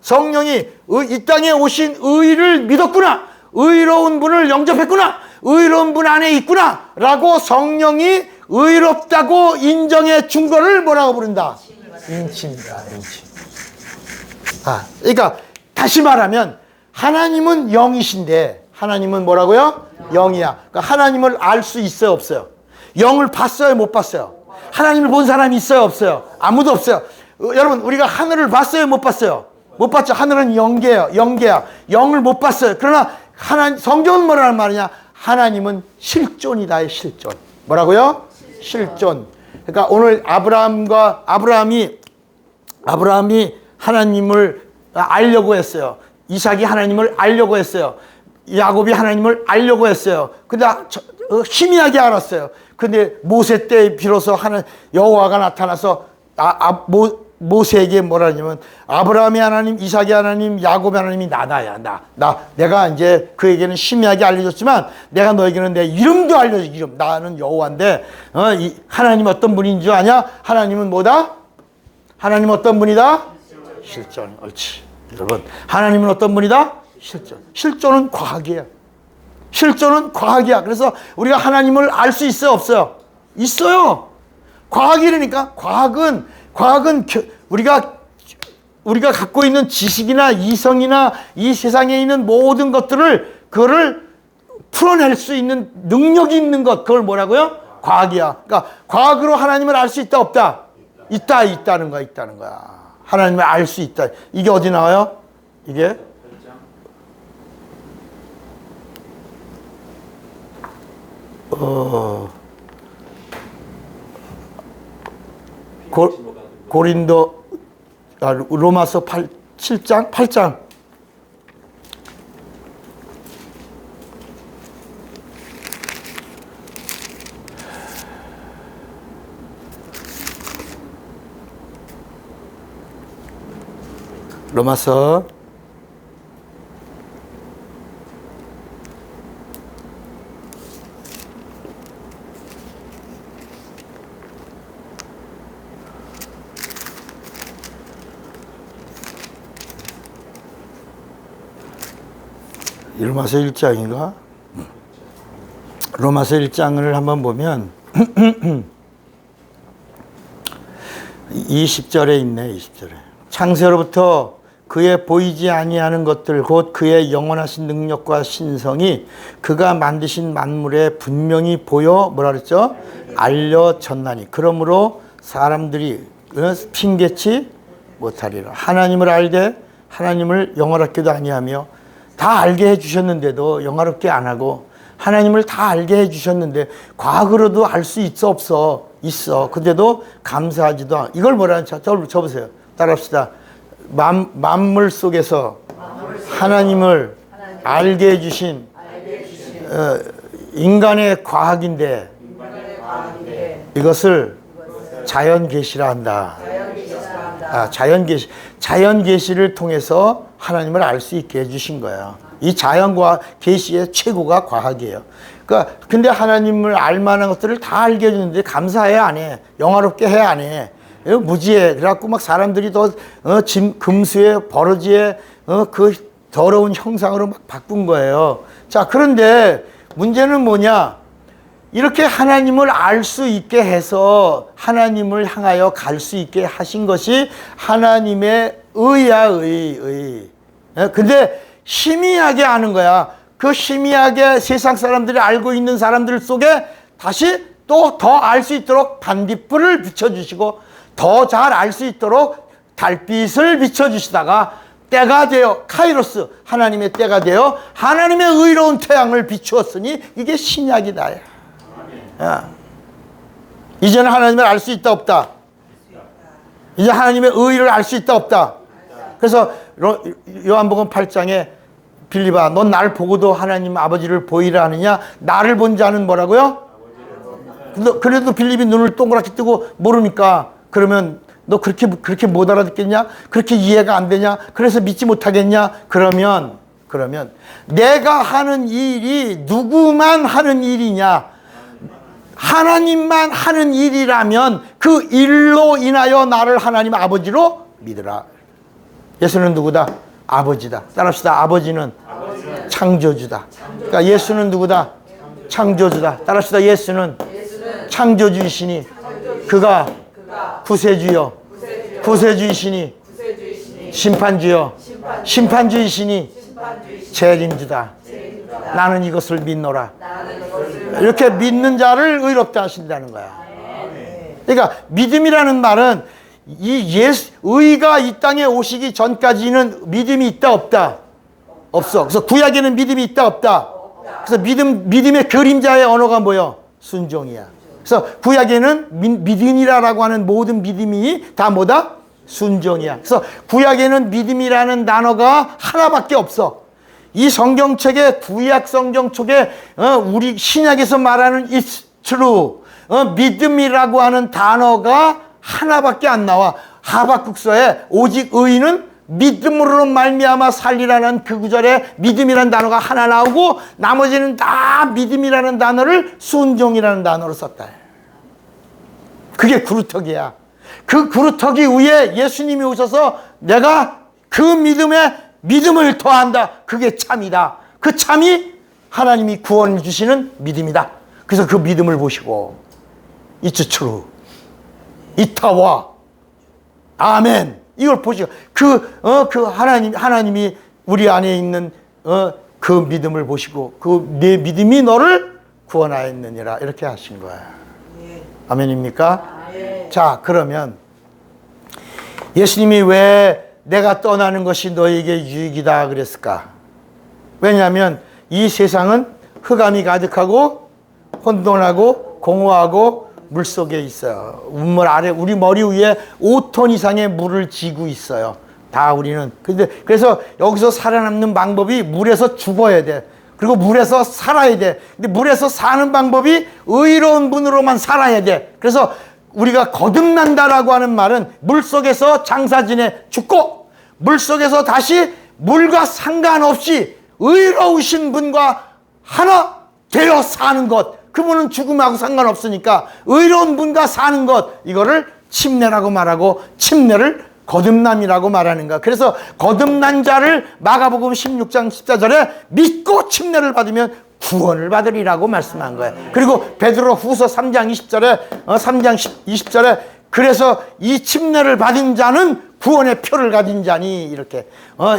성령이 이 땅에 오신 의를 믿었구나. 의로운 분을 영접했구나. 의로운 분 안에 있구나. 라고 성령이 의롭다고 인정해 준 거를 뭐라고 부른다? 인침이다. 인침. 그러니까 다시 말하면 하나님은 영이신데 하나님은 뭐라고요? 영이야. 그러니까 하나님을 알 수 있어요, 없어요? 영을 봤어요, 못 봤어요? 하나님을 본 사람이 있어요, 없어요? 아무도 없어요. 여러분, 우리가 하늘을 봤어요, 못 봤어요? 못 봤죠. 하늘은 영계야. 영을 못 봤어요. 그러나 성경은 뭐라는 말이냐? 하나님은 실존이다. 실존. 뭐라고요? 실존. 그러니까 오늘 아브라함이 하나님을 알려고 했어요. 이삭이 하나님을 알려고 했어요. 야곱이 하나님을 알려고 했어요. 근데 희미하게 알았어요. 근데 모세 때 비로소 여호와가 나타나서 모세에게 뭐라 하냐면 아브라함의 하나님, 이삭의 하나님, 야곱의 하나님이 나다야. 내가 이제 그에게는 희미하게 알려줬지만 내가 너에게는 내 이름도 알려줘. 이름. 나는 여호와인데 하나님 어떤 분인 줄 아냐? 하나님은 뭐다? 하나님 어떤 분이다? 실존. 옳지. 여러분, 하나님은 어떤 분이다? 실존. 실존은 과학이에요. 실존은 과학이야. 그래서 우리가 하나님을 알 수 있어요, 없어요? 있어요. 과학이라니까. 과학은 우리가 갖고 있는 지식이나 이성이나 이 세상에 있는 모든 그거를 풀어낼 수 있는 능력이 있는 것. 그걸 뭐라고요? 과학이야. 그러니까 과학으로 하나님을 알 수 있다, 없다? 있다는 거야. 하나님을 알 수 있다. 이게 어디 나와요? 이게? 로마서 8장. 로마서 1장인가? 로마서 1장을 한번 보면 20절에 있네. 20절에 창세로부터 그의 보이지 아니하는 것들 곧 그의 영원하신 능력과 신성이 그가 만드신 만물에 분명히 보여 뭐라 그랬죠? 알려졌나니 그러므로 사람들이 핑계치 못하리라. 하나님을 알되 하나님을 영원하게도 아니하며 다 알게 해주셨는데도 영화롭게 안 하고 하나님을 다 알게 해주셨는데 과거로도 알 수 있어 없어? 있어. 근데도 감사하지도 않아. 이걸 뭐라 하는지 저보세요. 따라합시다. 만물 속에서 하나님을 알게 해주신 인간의 과학인데 이것을 자연 계시라 한다. 자연 계시를 통해서 하나님을 알 수 있게 해주신 거예요. 이 자연과 계시의 최고가 과학이에요. 그러니까 근데 하나님을 알 만한 것들을 다 알게 해주는데 감사해 안 해? 영화롭게 해 안 해? 무지해. 그래갖고 막 사람들이 더 금수에 버러지에 그 더러운 형상으로 막 바꾼 거예요. 자, 그런데 문제는 뭐냐? 이렇게 하나님을 알 수 있게 해서 하나님을 향하여 갈 수 있게 하신 것이 하나님의 의야, 의. 근데 희미하게 아는 거야. 그 희미하게 세상 사람들이 알고 있는 사람들 속에 다시 또 더 알 수 있도록 반딧불을 비춰주시고 더 잘 알 수 있도록 달빛을 비춰주시다가 때가 되어 카이로스 하나님의 때가 되어 하나님의 의로운 태양을 비추었으니 이게 신약이다. 야. 이제는 하나님을 알 수 있다 없다. 이제 하나님의 의를 알 수 있다 없다. 그래서 요한복음 8장에 빌립아 넌 나를 보고도 하나님 아버지를 보이라 하느냐. 나를 본 자는 뭐라고요? 그래도 빌립이 눈을 동그랗게 뜨고 모르니까 그러면 너 그렇게 못 알아듣겠냐? 그렇게 이해가 안 되냐? 그래서 믿지 못하겠냐? 그러면 내가 하는 일이 누구만 하는 일이냐? 하나님만 하는 일이라면 그 일로 인하여 나를 하나님 아버지로 믿으라. 예수는 누구다? 아버지다. 따라합시다. 아버지는 창조주다. 그러니까 예수는 누구다? 창조주다. 따라합시다. 예수는 창조주이시니 그가 구세주여 구세주이시니 심판주여 심판주이시니 재림주다. 나는 이것을 믿노라. 이렇게 믿는 자를 의롭다 하신다는 거야. 그러니까 믿음이라는 말은 의가 이 땅에 오시기 전까지는 믿음이 있다 없다? 없어. 그래서 구약에는 믿음이 있다 없다? 그래서 믿음의 그림자의 언어가 뭐요? 순종이야. 그래서 구약에는 믿음이라고 하는 모든 믿음이 다 뭐다? 순종이야. 그래서 구약에는 믿음이라는 단어가 하나밖에 없어. 이 성경책에 구약 성경책에 우리 신약에서 말하는 it's true 믿음이라고 하는 단어가 하나밖에 안 나와. 하박국서에 오직 의인은 믿음으로 말미암아 살리라는 그 구절에 믿음이라는 단어가 하나 나오고 나머지는 다 믿음이라는 단어를 순종이라는 단어로 썼다. 그게 구루터기야. 그 구루터기 위에 예수님이 오셔서 내가 그 믿음에 믿음을 더한다. 그게 참이다. 그 참이 하나님이 구원을 주시는 믿음이다. 그래서 그 믿음을 보시고 It's true. 이타와 아멘. 이걸 보시고 그 하나님이 우리 안에 있는 그 믿음을 보시고 그 내 믿음이 너를 구원하였느니라 이렇게 하신 거야. 아멘입니까? 자, 그러면 예수님이 왜 내가 떠나는 것이 너에게 유익이다 그랬을까? 왜냐하면 이 세상은 흑암이 가득하고 혼돈하고 공허하고 물속에 있어요. 우물 아래 우리 머리 위에 5톤 이상의 물을 지고 있어요. 다 우리는. 그래서 여기서 살아남는 방법이 물에서 죽어야 돼. 그리고 물에서 살아야 돼. 근데 물에서 사는 방법이 의로운 분으로만 살아야 돼. 그래서 우리가 거듭난다라고 하는 말은 물속에서 장사 지내 죽고 물속에서 다시 물과 상관없이 의로우신 분과 하나 되어 사는 것. 그분은 죽음하고 상관없으니까 의로운 분과 사는 것, 이거를 침례라고 말하고 침례를 거듭남이라고 말하는 거야. 그래서 거듭난 자를 마가복음 16장 14절에 믿고 침례를 받으면 구원을 받으리라고 말씀한 거예요. 그리고 베드로 후서 3장 20절에 3장 20절에 그래서 이 침례를 받은 자는 구원의 표를 가진 자니 이렇게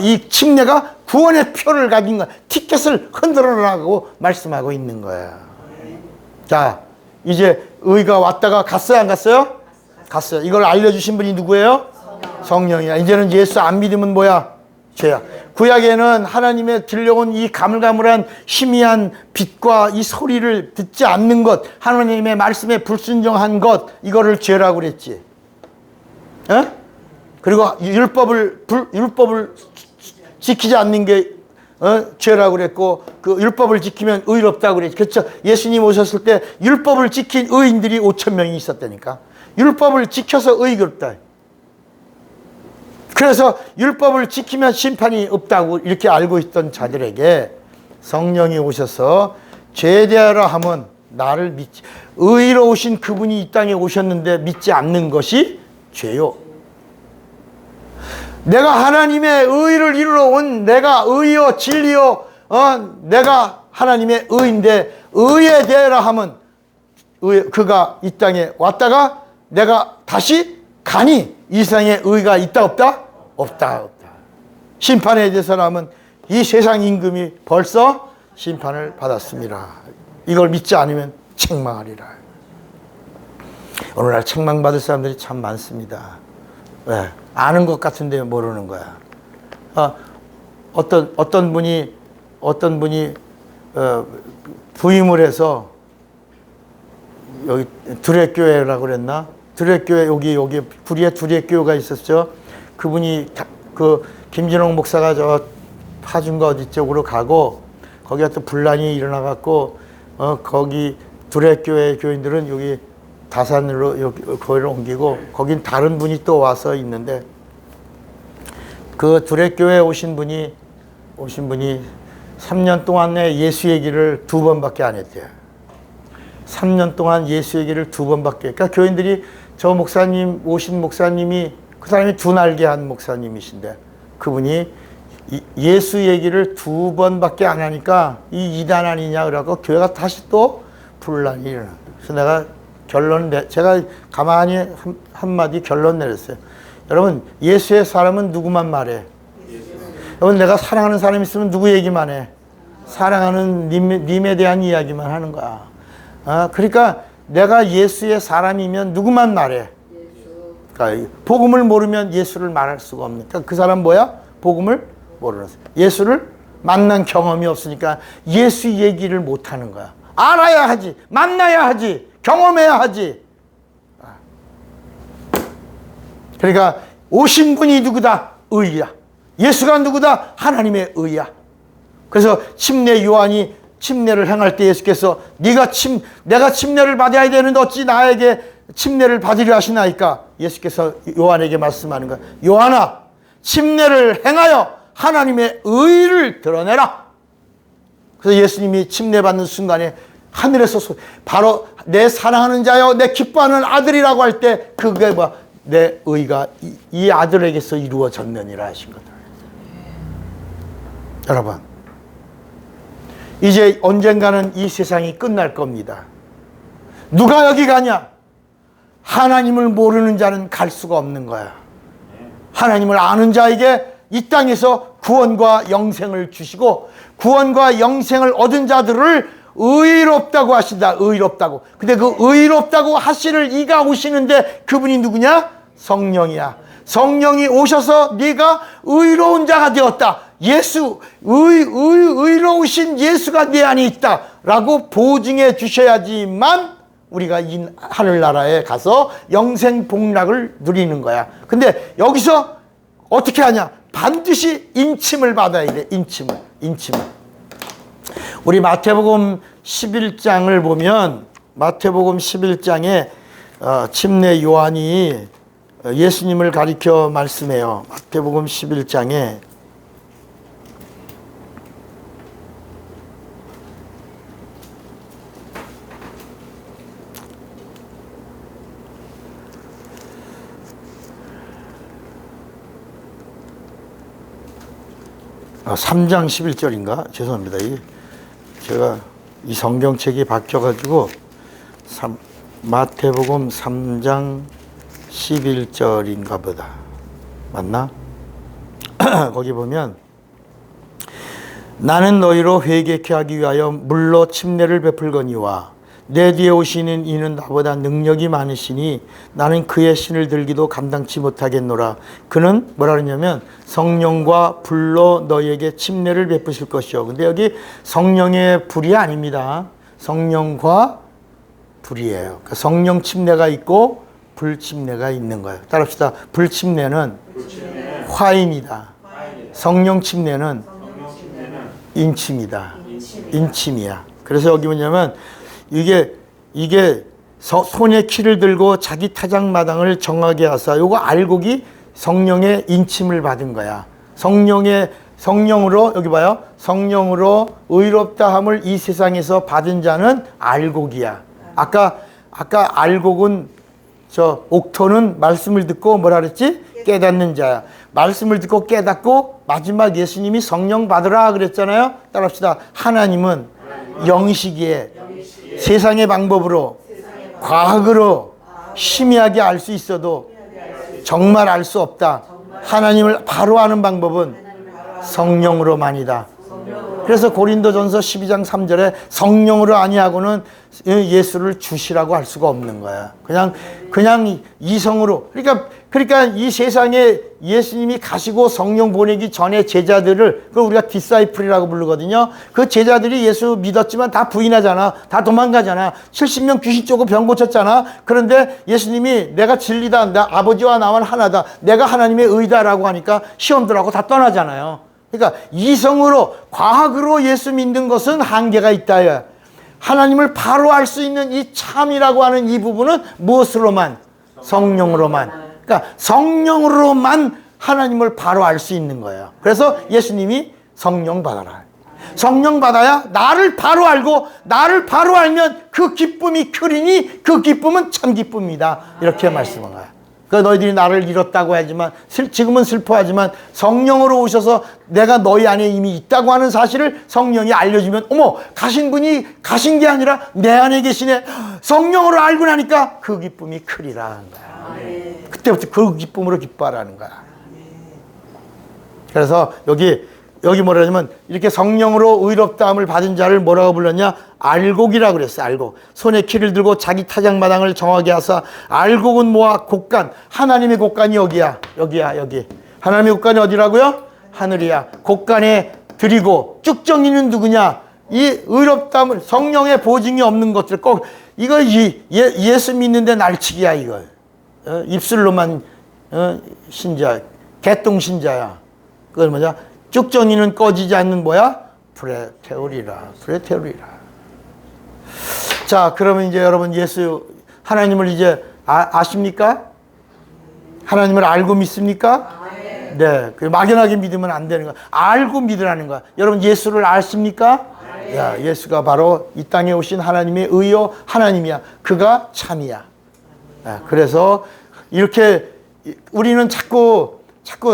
이 침례가 구원의 표를 가진 거야. 티켓을 흔들어라고 말씀하고 있는 거야. 자, 이제 의가 왔다가 갔어요, 안 갔어요? 갔어요. 이걸 알려주신 분이 누구예요? 성령이야. 이제는 예수 안 믿으면 뭐야? 죄야. 구약에는 하나님의 들려온 이 가물가물한 희미한 빛과 이 소리를 듣지 않는 것, 하나님의 말씀에 불순종한 것, 이거를 죄라고 그랬지. 에? 그리고 율법을 지키지 않는 게 죄라고 그랬고, 그 율법을 지키면 의롭다고 그랬지. 그렇죠. 예수님 오셨을 때 율법을 지킨 의인들이 5,000명이 있었다니까. 율법을 지켜서 의롭다. 그래서 율법을 지키면 심판이 없다고 이렇게 알고 있던 자들에게 성령이 오셔서 죄대하라 하면 나를 믿지, 의로우신 그분이 이 땅에 오셨는데 믿지 않는 것이 죄요. 내가 하나님의 의를 이루러 온 내가 의요 진리요 내가 하나님의 의인데 의에 대하라 하면 그가 이 땅에 왔다가 내가 다시 가니 이 세상에 의가 있다 없다? 없다. 심판에 대해서라면 이 세상 임금이 벌써 심판을 받았습니다. 이걸 믿지 않으면 책망하리라. 오늘날 책망받을 사람들이 참 많습니다. 왜? 아는 것 같은데 모르는 거야. 어떤 분이 부임을 해서 여기 두레교회라고 그랬나? 두레교회 여기 구리에 두레교회가 있었죠. 그분이 그 김진홍 목사가 저 파준가 어디 쪽으로 가고 거기가 또 분란이 일어나 갖고 거기 두레교회 교인들은 여기 다산으로 여기 거기를 옮기고 거긴 다른 분이 또 와서 있는데 그 두레교회 오신 분이 3년 동안에 예수 얘기를 2번밖에 안 했대요. 3년 동안 예수 얘기를 2번밖에. 그러니까 교인들이 저 목사님 오신 목사님이 그 사람이 두 날개 한 목사님이신데 그분이 예수 얘기를 2번밖에 안 하니까 이 이단 아니냐 그러고 교회가 다시 또 분란이 일어나. 그래서 내가 제가 가만히 한마디 결론 내렸어요. 여러분, 예수의 사람은 누구만 말해? 여러분, 내가 사랑하는 사람이 있으면 누구 얘기만 해? 사랑하는 님에 대한 이야기만 하는 거야. 그러니까 내가 예수의 사람이면 누구만 말해? 그러니까 복음을 모르면 예수를 말할 수가 없으니까 그 사람 뭐야? 복음을 모르는 사람. 예수를 만난 경험이 없으니까 예수 얘기를 못 하는 거야. 알아야 하지. 만나야 하지. 경험해야 하지. 그러니까 오신 분이 누구다? 의야. 예수가 누구다? 하나님의 의야. 그래서 침례 요한이 침례를 행할 때 예수께서 내가 침례를 받아야 되는데 어찌 나에게 침례를 받으려 하시나이까? 예수께서 요한에게 말씀하는 거야. 요한아, 침례를 행하여 하나님의 의를 드러내라. 그래서 예수님이 침례 받는 순간에 하늘에서 바로 내 사랑하는 자여 내 기뻐하는 아들이라고 할 때 그게 뭐 내 의가 이 아들에게서 이루어졌느니라 하신 거다. 여러분, 이제 언젠가는 이 세상이 끝날 겁니다. 누가 여기 가냐? 하나님을 모르는 자는 갈 수가 없는 거야. 하나님을 아는 자에게 이 땅에서 구원과 영생을 주시고 구원과 영생을 얻은 자들을 의롭다고 하신다. 의롭다고. 근데 그 의롭다고 하시를 이가 오시는데 그분이 누구냐? 성령이야. 성령이 오셔서 네가 의로운 자가 되었다. 의로우신 예수가 내 안에 있다. 라고 보증해 주셔야지만 우리가 이 하늘나라에 가서 영생 복락을 누리는 거야. 근데 여기서 어떻게 하냐? 반드시 인침을 받아야 돼. 인침을. 우리 마태복음 11장을 보면 마태복음 11장에 침례 요한이 예수님을 가리켜 말씀해요. 마태복음 11장에 아, 3장 11절인가? 죄송합니다. 제가 이 성경책이 바뀌어가지고 마태복음 3장 11절인가 보다. 맞나? 거기 보면 나는 너희로 회개케 하기 위하여 물로 침례를 베풀거니와 내 뒤에 오시는 이는 나보다 능력이 많으시니 나는 그의 신을 들기도 감당치 못하겠노라. 그는 뭐라 그러냐면 성령과 불로 너희에게 침례를 베푸실 것이요. 근데 여기 성령의 불이 아닙니다. 성령과 불이에요. 그러니까 성령 침례가 있고 불 침례가 있는 거예요. 따라합시다. 불 침례는 화인이다. 성령 침례는 인침이다. 인침이야. 그래서 여기 뭐냐면 이게 손에 키를 들고 자기 타작마당을 정하게 하사 요거 알곡이 성령의 인침을 받은 거야. 성령으로 여기 봐요. 성령으로 의롭다함을 이 세상에서 받은 자는 알곡이야. 아까 알곡은 옥토는 말씀을 듣고 뭐라 그랬지? 깨닫는 자야. 말씀을 듣고 깨닫고 마지막 예수님이 성령 받으라 그랬잖아요. 따라합시다. 하나님은 영시기에 세상의 방법으로 과학으로 희미하게 알 수 있어도 정말 알 수 없다. 하나님을 바로 아는 방법은 성령으로만이다. 그래서 고린도전서 12장 3절에 성령으로 아니하고는 예수를 주시라고 할 수가 없는 거야. 그냥 이성으로. 그러니까 이 세상에 예수님이 가시고 성령 보내기 전에 제자들을, 그 우리가 디사이플이라고 부르거든요. 그 제자들이 예수 믿었지만 다 부인하잖아. 다 도망가잖아. 70명 귀신 쫓고 병 고쳤잖아. 그런데 예수님이 내가 진리다. 나 아버지와 나만 하나다. 내가 하나님의 의다라고 하니까 시험들하고 다 떠나잖아요. 그러니까 이성으로, 과학으로 예수 믿는 것은 한계가 있다. 하나님을 바로 알 수 있는 이 참이라고 하는 이 부분은 무엇으로만? 성령으로만. 그러니까 성령으로만 하나님을 바로 알 수 있는 거예요. 그래서 예수님이 성령 받아라. 성령 받아야 나를 바로 알고, 나를 바로 알면 그 기쁨이 크리니 그 기쁨은 참 기쁨이다. 이렇게 말씀한 거예요. 너희들이 나를 잃었다고 하지만, 지금은 슬퍼하지만 성령으로 오셔서 내가 너희 안에 이미 있다고 하는 사실을 성령이 알려주면, 어머, 가신 분이 가신 게 아니라 내 안에 계시네. 성령으로 알고 나니까 그 기쁨이 크리라. 그때부터 그 기쁨으로 기뻐하라는 거야. 그래서 여기 뭐라 하냐면, 이렇게 성령으로 의롭다함을 받은 자를 뭐라고 불렀냐? 알곡이라고 그랬어요. 알곡. 손에 키를 들고 자기 타작마당을 정하게 하사 알곡은 모아 곡간. 하나님의 곡간이 여기야. 여기. 하나님의 곡간이 어디라고요? 하늘이야. 곡간에 드리고. 쭉정이는 누구냐? 이 의롭다함을, 성령의 보증이 없는 것들 꼭, 이거 예수 믿는데 날치기야, 이거. 입술로만 신자, 개똥신자야. 그건 뭐냐? 쭉정이는 꺼지지 않는 뭐야? 불에 태우리라. 자, 그러면 이제 여러분 하나님을 이제 아십니까? 하나님을 알고 믿습니까? 네. 막연하게 믿으면 안 되는 거야. 알고 믿으라는 거야. 여러분 예수를 아십니까? 야, 예수가 바로 이 땅에 오신 하나님의 의요 하나님이야. 그가 참이야. 그래서 이렇게 우리는 자꾸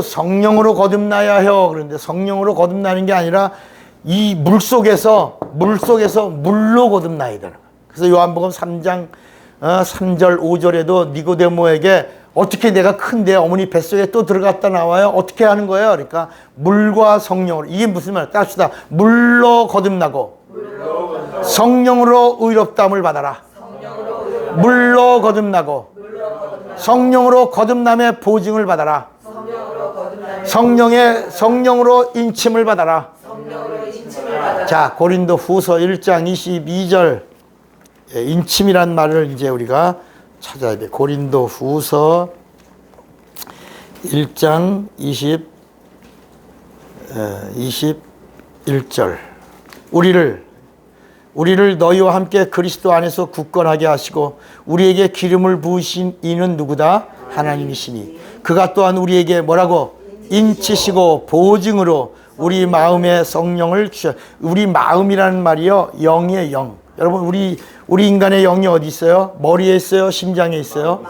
성령으로 거듭나야 해요. 그런데 성령으로 거듭나는 게 아니라 이 물속에서 물로 거듭나야 되는 거예요. 그래서 요한복음 3장 3절 5절에도 니고데모에게 어떻게 내가 큰데 어머니 뱃속에 또 들어갔다 나와요? 어떻게 하는 거예요? 그러니까 물과 성령으로. 이게 무슨 말이야? 따릅시다. 물로 거듭나고 성령으로 의롭다함을 받아라. 물로 거듭나고 성령으로 거듭남의 보증을 받아라. 성령으로 인침을 받아라. 자, 고린도 후서 1장 22절. 인침이란 말을 이제 우리가 찾아야 돼. 고린도 후서 1장 21절. 우리를 너희와 함께 그리스도 안에서 굳건하게 하시고 우리에게 기름을 부으신 이는 누구다? 하나님이시니 그가 또한 우리에게 뭐라고? 인치시고 보증으로 우리 마음에 성령을 주셔. 우리 마음이라는 말이요, 영이에요, 영. 여러분 우리 인간의 영이 어디 있어요? 머리에 있어요? 심장에 있어요?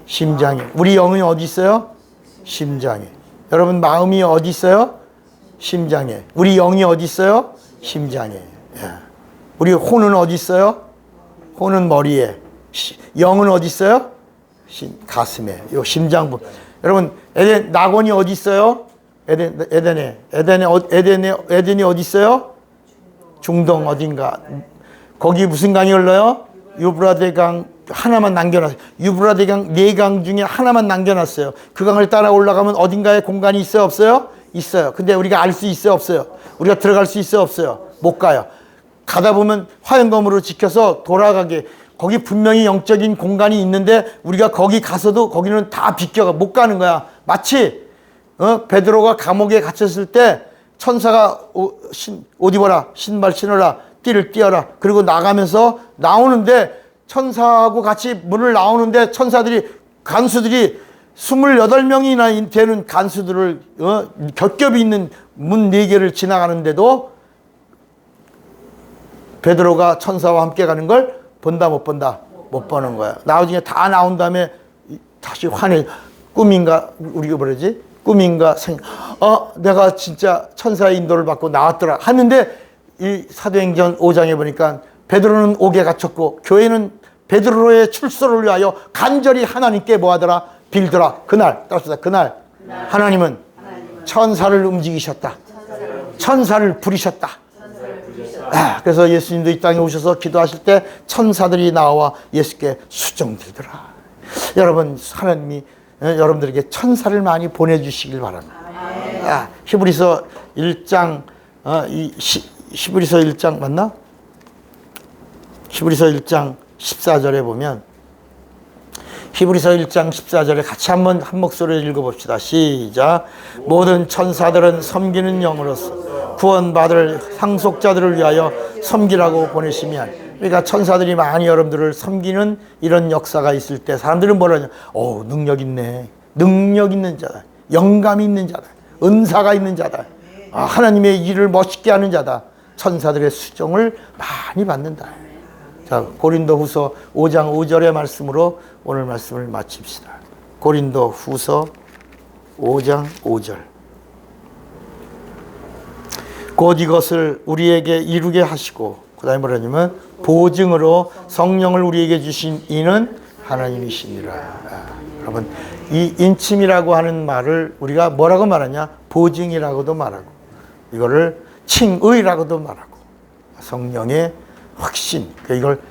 심장에. 우리 영이 어디 있어요? 심장에. 여러분 마음이 어디 있어요? 심장에. 우리 영이 어디 있어요? 심장에. 예. 우리 혼은 어디 있어요? 혼은 머리에. 영은 어디 있어요? 가슴에. 요 심장부. 여러분 낙원이 어디 있어요? 에덴이 어디 있어요? 중동 어딘가. 거기 무슨 강이 흘러요? 유브라데 강 하나만 남겨놨어요. 유브라데 강 4강 중에 하나만 남겨놨어요. 그 강을 따라 올라가면 어딘가에 공간이 있어요? 없어요? 있어요. 근데 우리가 알 수 있어요? 없어요? 우리가 들어갈 수 있어요? 없어요? 못 가요. 가다 보면 화염검으로 지켜서 돌아가게. 거기 분명히 영적인 공간이 있는데 우리가 거기 가서도 거기는 다 비껴가 못 가는 거야. 마치 베드로가 감옥에 갇혔을 때 천사가 옷 입어라, 신발 신어라, 띠를 띄어라. 그리고 나가면서 나오는데 천사하고 같이 문을 나오는데 간수들이 28명이나 되는 간수들을 겹겹이 있는 문 4개를 지나가는데도 베드로가 천사와 함께 가는 걸 본다 못 본다? 못 보는 거야. 나중에 다 나온 다음에 다시 화내. 꿈인가 우리가 뭐라지? 꿈인가 내가 진짜 천사의 인도를 받고 나왔더라 하는데 이 사도행전 5장에 보니까 베드로는 옥에 갇혔고 교회는 베드로의 출소를 위하여 간절히 하나님께 뭐하더라? 빌더라. 그날 하나님은 천사를 움직이셨다. 천사를 부리셨다. 그래서 예수님도 이 땅에 오셔서 기도하실 때 천사들이 나와 예수께 수종들더라. 여러분, 하나님이 여러분들에게 천사를 많이 보내주시길 바랍니다. 히브리서 1장 히브리서 1장 맞나? 히브리서 1장 14절에 보면 히브리서 1장 14절에 같이 한번 한 목소리로 읽어봅시다. 시작. 모든 천사들은 섬기는 영으로서 구원받을 상속자들을 위하여 섬기라고 보내시면, 그러니까 천사들이 많이 여러분들을 섬기는 이런 역사가 있을 때 사람들은 뭐라냐? 능력 있네. 능력 있는 자다. 영감 있는 자다. 은사가 있는 자다. 하나님의 일을 멋있게 하는 자다. 천사들의 수종을 많이 받는다. 자, 고린도후서 5장 5절의 말씀으로 오늘 말씀을 마칩시다. 고린도후서 5장 5절. 곧 이것을 우리에게 이루게 하시고, 그 다음에 뭐라냐면 보증으로 성령을 우리에게 주신 이는 하나님이시니라. 여러분, 이 인침이라고 하는 말을 우리가 뭐라고 말하냐? 보증이라고도 말하고, 이거를 칭의라고도 말하고, 성령의 확신. 이걸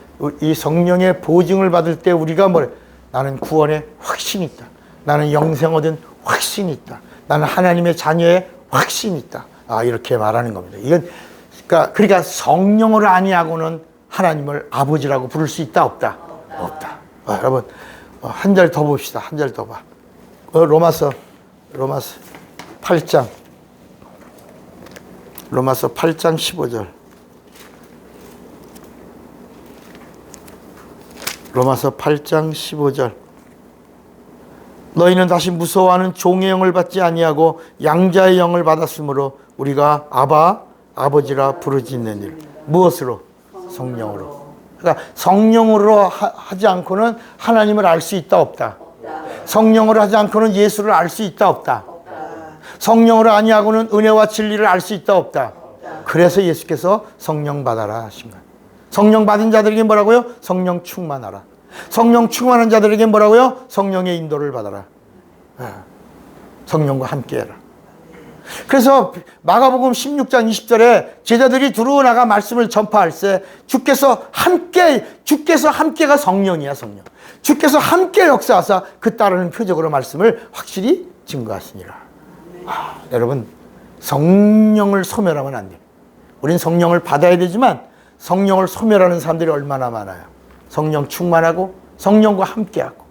이 성령의 보증을 받을 때 우리가 뭐래? 나는 구원의 확신이 있다. 나는 영생 얻은 확신이 있다. 나는 하나님의 자녀의 확신이 있다. 이렇게 말하는 겁니다. 이건 그러니까 성령으로 아니하고는 하나님을 아버지라고 부를 수 있다, 없다? 없다. 여러분, 한 절 더 봅시다. 한 절 더 봐. 로마서 8장. 로마서 8장 15절. 로마서 8장 15절. 너희는 다시 무서워하는 종의 영을 받지 아니하고 양자의 영을 받았으므로 우리가 아버지라 부르짖느니라. 무엇으로? 성령으로. 그러니까 성령으로 하지 않고는 하나님을 알 수 있다, 없다? 성령으로 하지 않고는 예수를 알 수 있다, 없다? 성령으로 아니하고는 은혜와 진리를 알 수 있다, 없다? 그래서 예수께서 성령 받아라 하신 거예요. 성령 받은 자들에게 뭐라고요? 성령 충만하라. 성령 충만한 자들에게 뭐라고요? 성령의 인도를 받아라. 성령과 함께해라. 그래서 마가복음 16장 20절에 제자들이 들어나가 말씀을 전파할 때 주께서 함께가 성령이야, 성령. 주께서 함께 역사하사 그 따르는 표적으로 말씀을 확실히 증거하시니라. 여러분, 성령을 소멸하면 안 돼요. 우린 성령을 받아야 되지만 성령을 소멸하는 사람들이 얼마나 많아요. 성령 충만하고 성령과 함께하고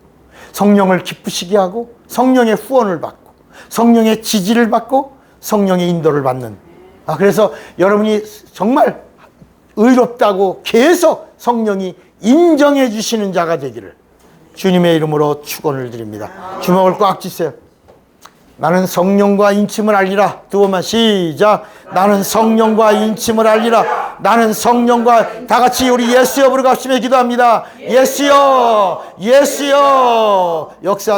성령을 기쁘시게 하고 성령의 후원을 받고 성령의 지지를 받고 성령의 인도를 받는. 그래서 여러분이 정말 의롭다고 계속 성령이 인정해 주시는 자가 되기를 주님의 이름으로 축원을 드립니다. 주먹을 꽉 쥐세요. 나는 성령과 인침을 알리라. 두 번만 시작. 나는 성령과 인침을 알리라. 나는 성령과, 다 같이 우리 예수여 부르갑시며 기도합니다. 예수여, 예수여. 역사